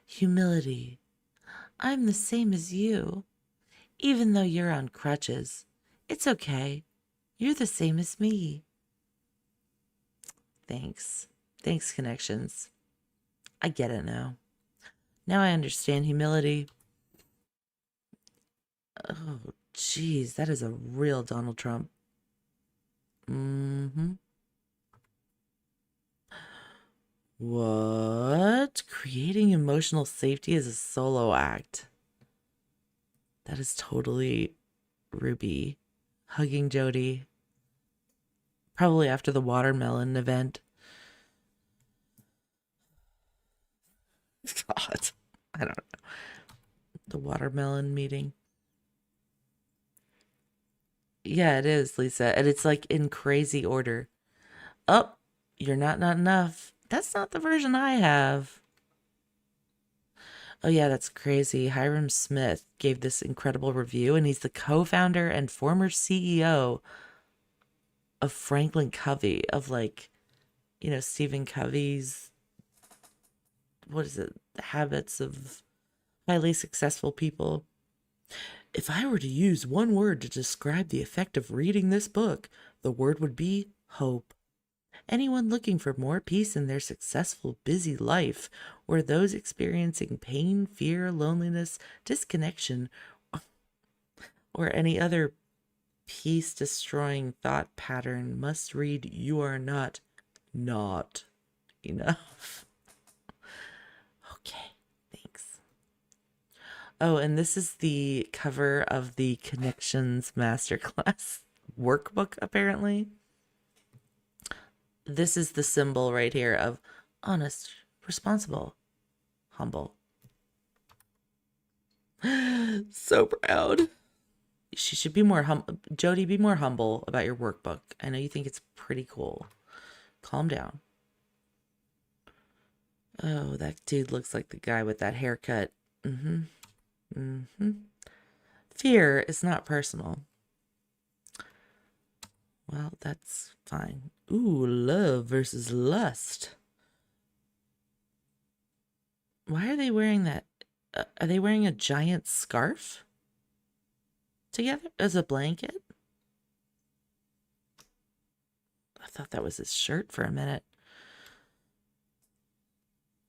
Humility. I'm the same as you. Even though you're on crutches, it's okay. You're the same as me. Thanks. Thanks, connections. I get it now. Now I understand humility. Oh, geez, that is a real Donald Trump. What? Creating emotional safety is a solo act. That is totally Ruby hugging Jodi. Probably after the watermelon event. God, I don't know. The watermelon meeting. Yeah, it is, Lisa. And it's like in crazy order. Oh, you're not enough. That's not the version I have. Oh, yeah, that's crazy. Hiram Smith gave this incredible review, and he's the co-founder and former CEO of Franklin Covey, of Stephen Covey's, what is it? The Habits of Highly Successful People. If I were to use one word to describe the effect of reading this book, the word would be hope. Anyone looking for more peace in their successful, busy life, or those experiencing pain, fear, loneliness, disconnection, or any other peace-destroying thought pattern must read You Are Not Enough. Okay, thanks. Oh, and this is the cover of the Connections Masterclass workbook, apparently. This is the symbol right here of honest, responsible, humble. So proud. She should be more humble. Jodi, be more humble about your workbook. I know you think it's pretty cool. Calm down. Oh, that dude looks like the guy with that haircut. Fear is not personal. Well, that's fine. Ooh, love versus lust. Why are they wearing that? Are they wearing a giant scarf together as a blanket? I thought that was his shirt for a minute.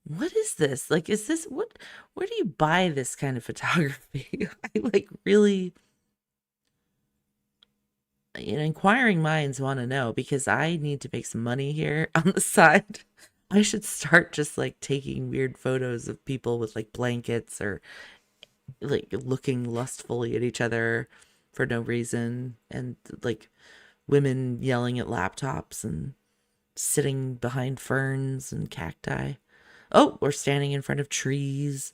What is this? Like, is this what? Where do you buy this kind of photography? I like really, inquiring minds want to know, because I need to make some money here on the side. I should start just like taking weird photos of people with like blankets or like looking lustfully at each other for no reason, and like women yelling at laptops and sitting behind ferns and cacti. Oh, or standing in front of trees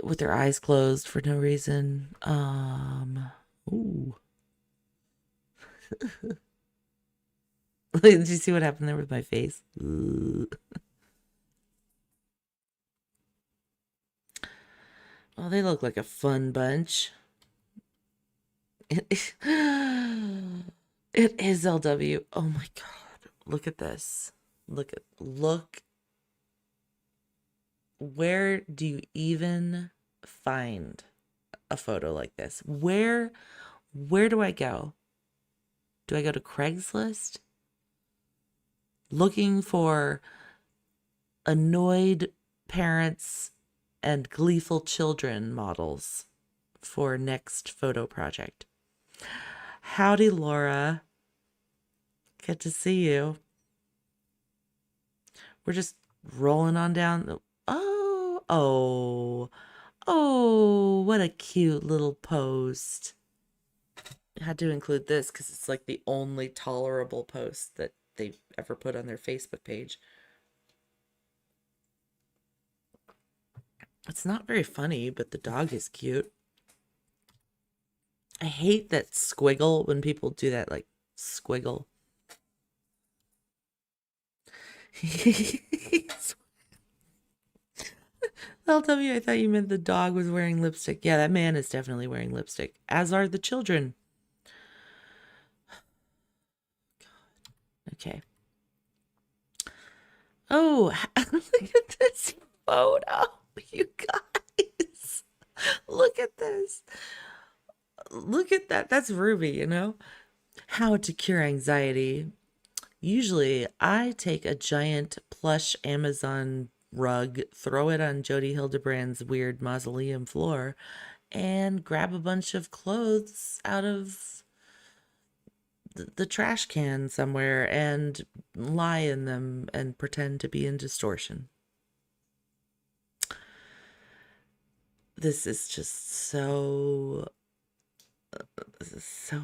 with their eyes closed for no reason. Ooh. Did you see what happened there with my face? Well, they look like a fun bunch. It is LW. Oh my God. Look at this. Look. Where do you even find a photo like this? Where do I go? Do I go to Craigslist? Looking for annoyed parents and gleeful children models for next photo project. Howdy, Laura. Good to see you. We're just rolling on down. Oh, what a cute little post. I had to include this because it's like the only tolerable post that they've ever put on their Facebook page. It's not very funny, but the dog is cute. I hate that squiggle when people do that, like squiggle. LW, I thought you meant the dog was wearing lipstick. Yeah, that man is definitely wearing lipstick, as are the children. God. Okay. Oh, look at this photo, you guys. Look at this. Look at that. That's Ruby, How to cure anxiety. Usually, I take a giant plush Amazon rug, throw it on Jodi Hildebrandt's weird mausoleum floor, and grab a bunch of clothes out of the trash can somewhere and lie in them and pretend to be in distortion. This is just so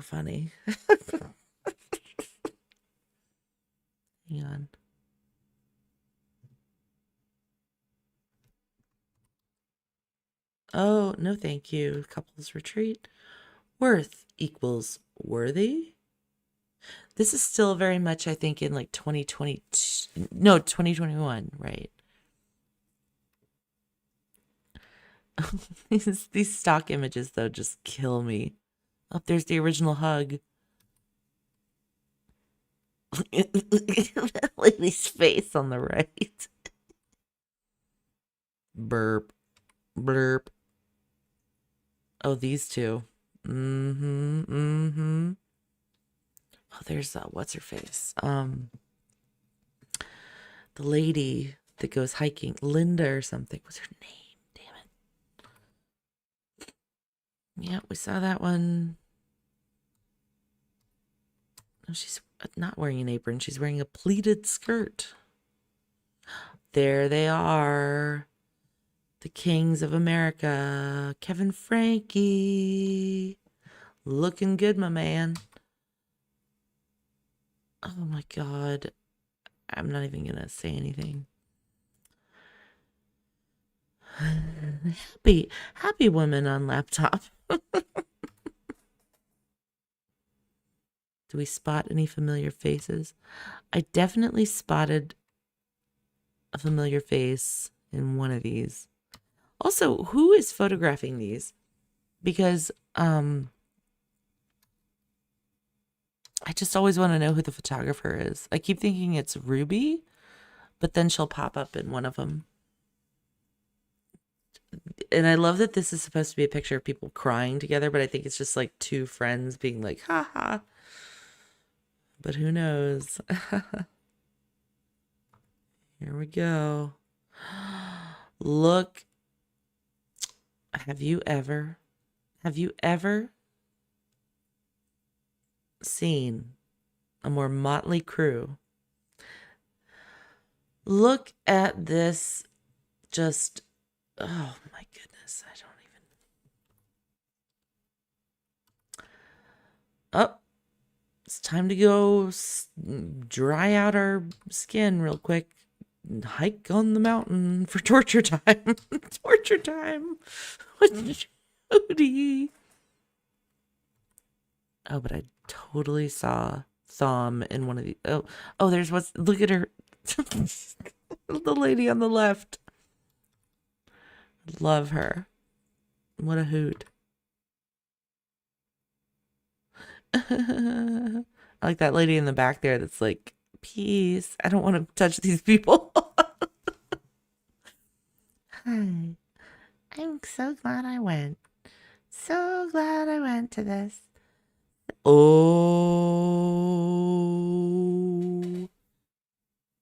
funny. Hang on. Oh, no thank you. Couples retreat. Worth equals worthy. This is still very much, I think, in like 2021, right? These stock images, though, just kill me. Oh, there's the original hug. Look at that lady's face on the right. Burp. Blurp. Oh, these two. Oh, there's what's her face? The lady that goes hiking, Linda or something. What's her name? Damn it. Yeah, we saw that one. Oh, she's not wearing an apron. She's wearing a pleated skirt. There they are. The Kings of America. Kevin Franke. Looking good, my man. Oh my God. I'm not even going to say anything. Happy woman on laptop. Do we spot any familiar faces? I definitely spotted a familiar face in one of these. Also, who is photographing these? Because I just always want to know who the photographer is. I keep thinking it's Ruby, but then she'll pop up in one of them. And I love that this is supposed to be a picture of people crying together, but I think it's just like two friends being like, ha ha. But who knows? Here we go. Look. Have you ever seen a more motley crew? Look at this. Just, oh my goodness. I don't even. Oh, it's time to go dry out our skin real quick. Hike on the mountain for torture time. Torture time with Jodi. Oh, but I totally saw Thom in one of the. Oh, there's what's. Look at her. The lady on the left. Love her. What a hoot. I like that lady in the back there that's like, peace. I don't want to touch these people. Hi. I'm so glad I went. So glad I went to this. Oh.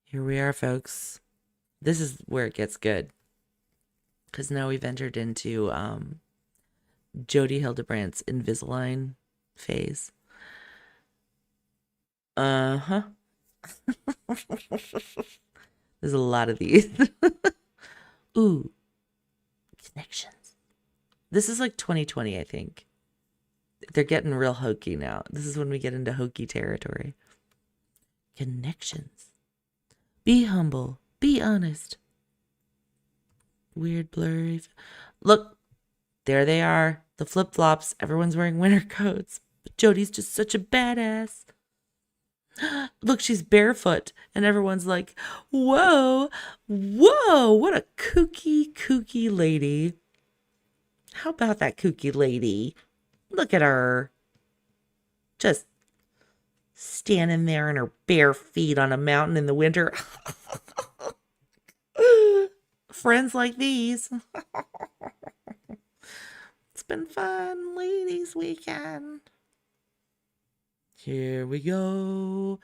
Here we are, folks. This is where it gets good. Because now we've entered into Jodi Hildebrandt's Invisalign phase. Uh-huh. There's a lot of these. Ooh. Connections. This is like 2020, I think. They're getting real hokey now. This is when we get into hokey territory. Connections. Be humble. Be honest. Weird, blurry. Look. There they are. The flip-flops. Everyone's wearing winter coats. But Jodi's just such a badass. Look, she's barefoot, and everyone's like, whoa, whoa, what a kooky lady. How about that kooky lady? Look at her. Just standing there in her bare feet on a mountain in the winter. Friends like these. It's been fun, ladies' weekend. Here we go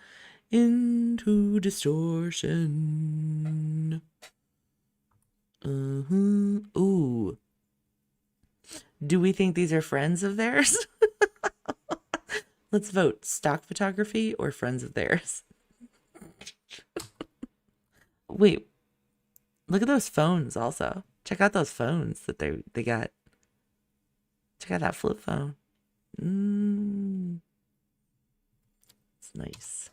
into distortion. Ooh. Do we think these are friends of theirs? Let's vote. Stock photography or friends of theirs? Wait. Look at those phones also. Check out those phones that they got. Check out that flip phone. It's nice.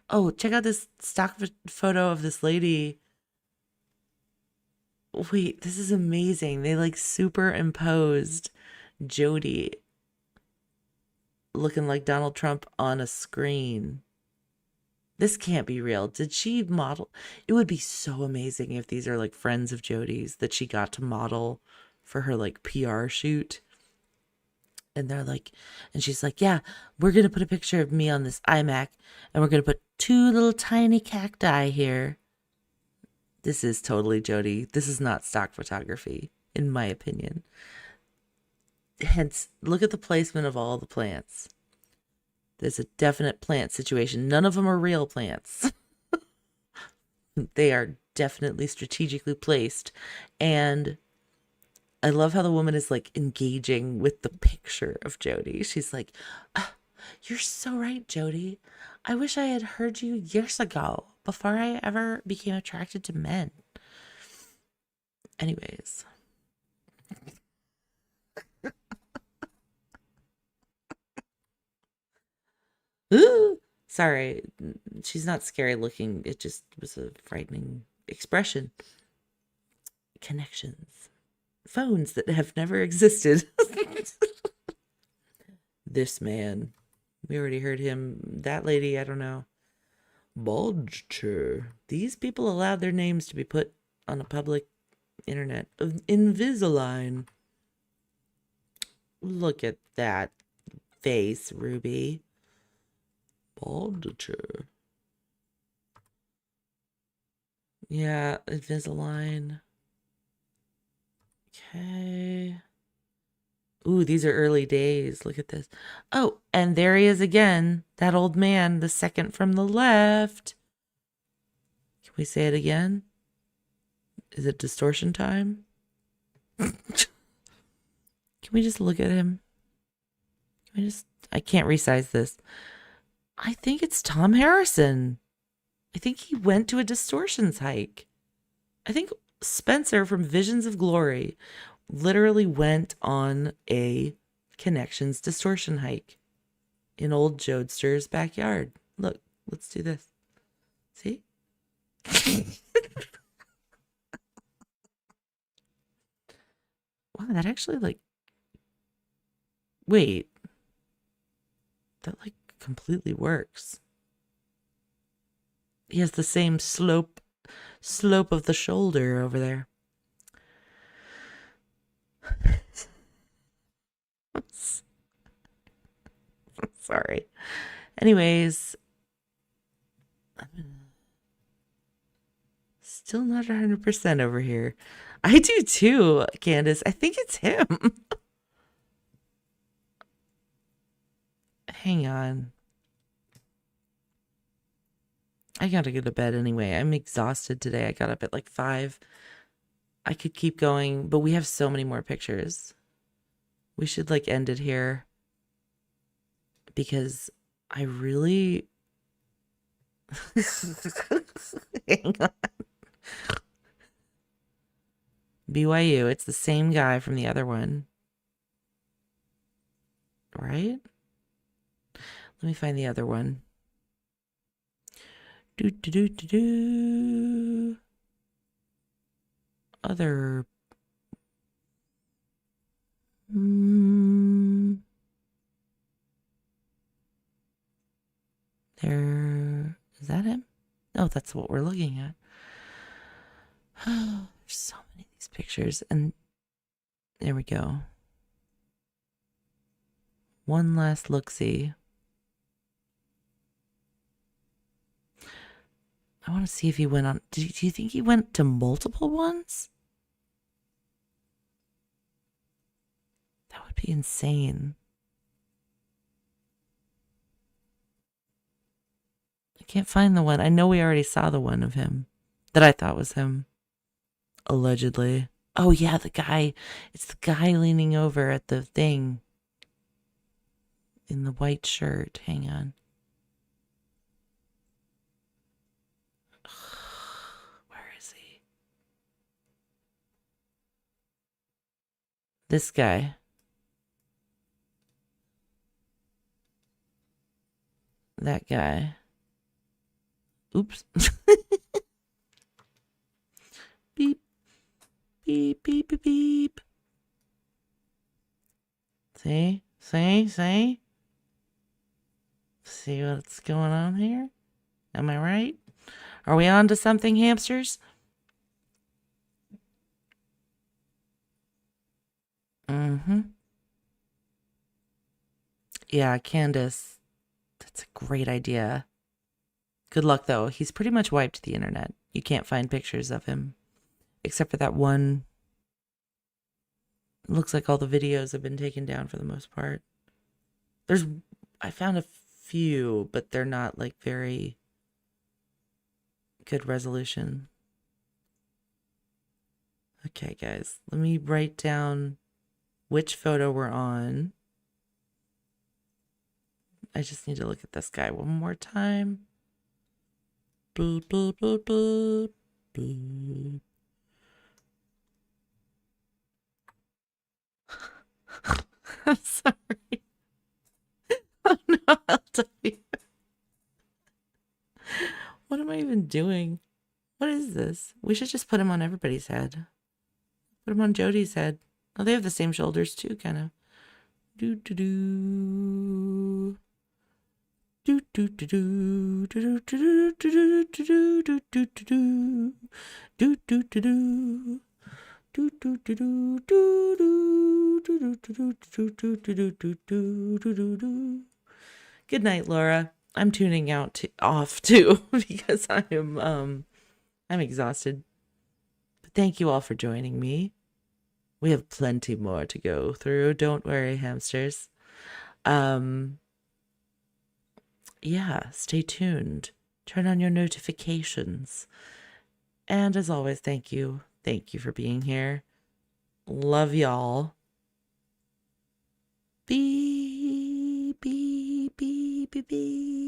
Oh, check out this stock photo of this lady. Wait, this is amazing. They like superimposed Jodi looking like Donald Trump on a screen. This can't be real. Did she model? It would be so amazing if these are like friends of Jodi's that she got to model for her like PR shoot. And they're like, and she's like, yeah, we're going to put a picture of me on this iMac and we're going to put two little tiny cacti here. This is totally Jodi. This is not stock photography, in my opinion. Hence, look at the placement of all the plants. There's a definite plant situation. None of them are real plants. They are definitely strategically placed. And I love how the woman is like engaging with the picture of Jodi. She's like, you're so right, Jodi. I wish I had heard you years ago before I ever became attracted to men. Anyways. Ooh, sorry. She's not scary looking. It just was a frightening expression. Connections. Phones that have never existed. This man. We already heard him. That lady, I don't know. Bodger. These people allowed their names to be put on a public internet. Invisalign. Look at that face, Ruby. Bodger. Yeah, Invisalign. Okay. Ooh, these are early days. Look at this. Oh, and there he is again. That old man, the second from the left. Can we say it again? Is it distortion time? Can we just look at him? I can't resize this. I think it's Tom Harrison. I think he went to a distortions hike. I think Spencer from Visions of Glory literally went on a Connections distortion hike in old Jodester's backyard. Look, let's do this. See? Wow, that actually wait. That completely works. He has the same slope of the shoulder over there. Sorry. Anyways, still not 100% over here. I do too, Candace. I think it's him. Hang on. I gotta go to bed anyway. I'm exhausted today. I got up at 5. I could keep going, but we have so many more pictures. We should end it here because I really hang on. BYU, it's the same guy from the other one. Right? Let me find the other one. Other. There. Is that him? No, that's what we're looking at. There's so many of these pictures. And there we go. One last look-see. I want to see if he went on. Do you think he went to multiple ones? That would be insane. I can't find the one. I know we already saw the one of him that I thought was him. Allegedly. Oh, yeah, the guy. It's the guy leaning over at the thing in the white shirt. Hang on. This guy. That guy. Oops. Beep. Beep, beep, beep, beep. See? See what's going on here? Am I right? Are we on to something, hamsters? Mm-hmm. Yeah, Candace. That's a great idea. Good luck, though. He's pretty much wiped the internet. You can't find pictures of him. Except for that one. It looks like all the videos have been taken down for the most part. I found a few, but they're not like very good resolution. Okay, guys, let me write down which photo we're on. I just need to look at this guy one more time. Boop, boop, boop, boop, boop. I'm sorry. Oh no, I'll tell you. What am I even doing? What is this? We should just put him on everybody's head. Put him on Jodi's head. Oh, they have the same shoulders too, kind of. Do do do. Do do do do do do do do do do do do do do do. Do do do do do do do do do do do do do do. Good night, Laura. I'm tuning off too because I'm exhausted. But thank you all for joining me. We have plenty more to go through. Don't worry, hamsters. Yeah, stay tuned. Turn on your notifications. And as always, thank you. Thank you for being here. Love y'all. Beep, beep, beep, beep, beep.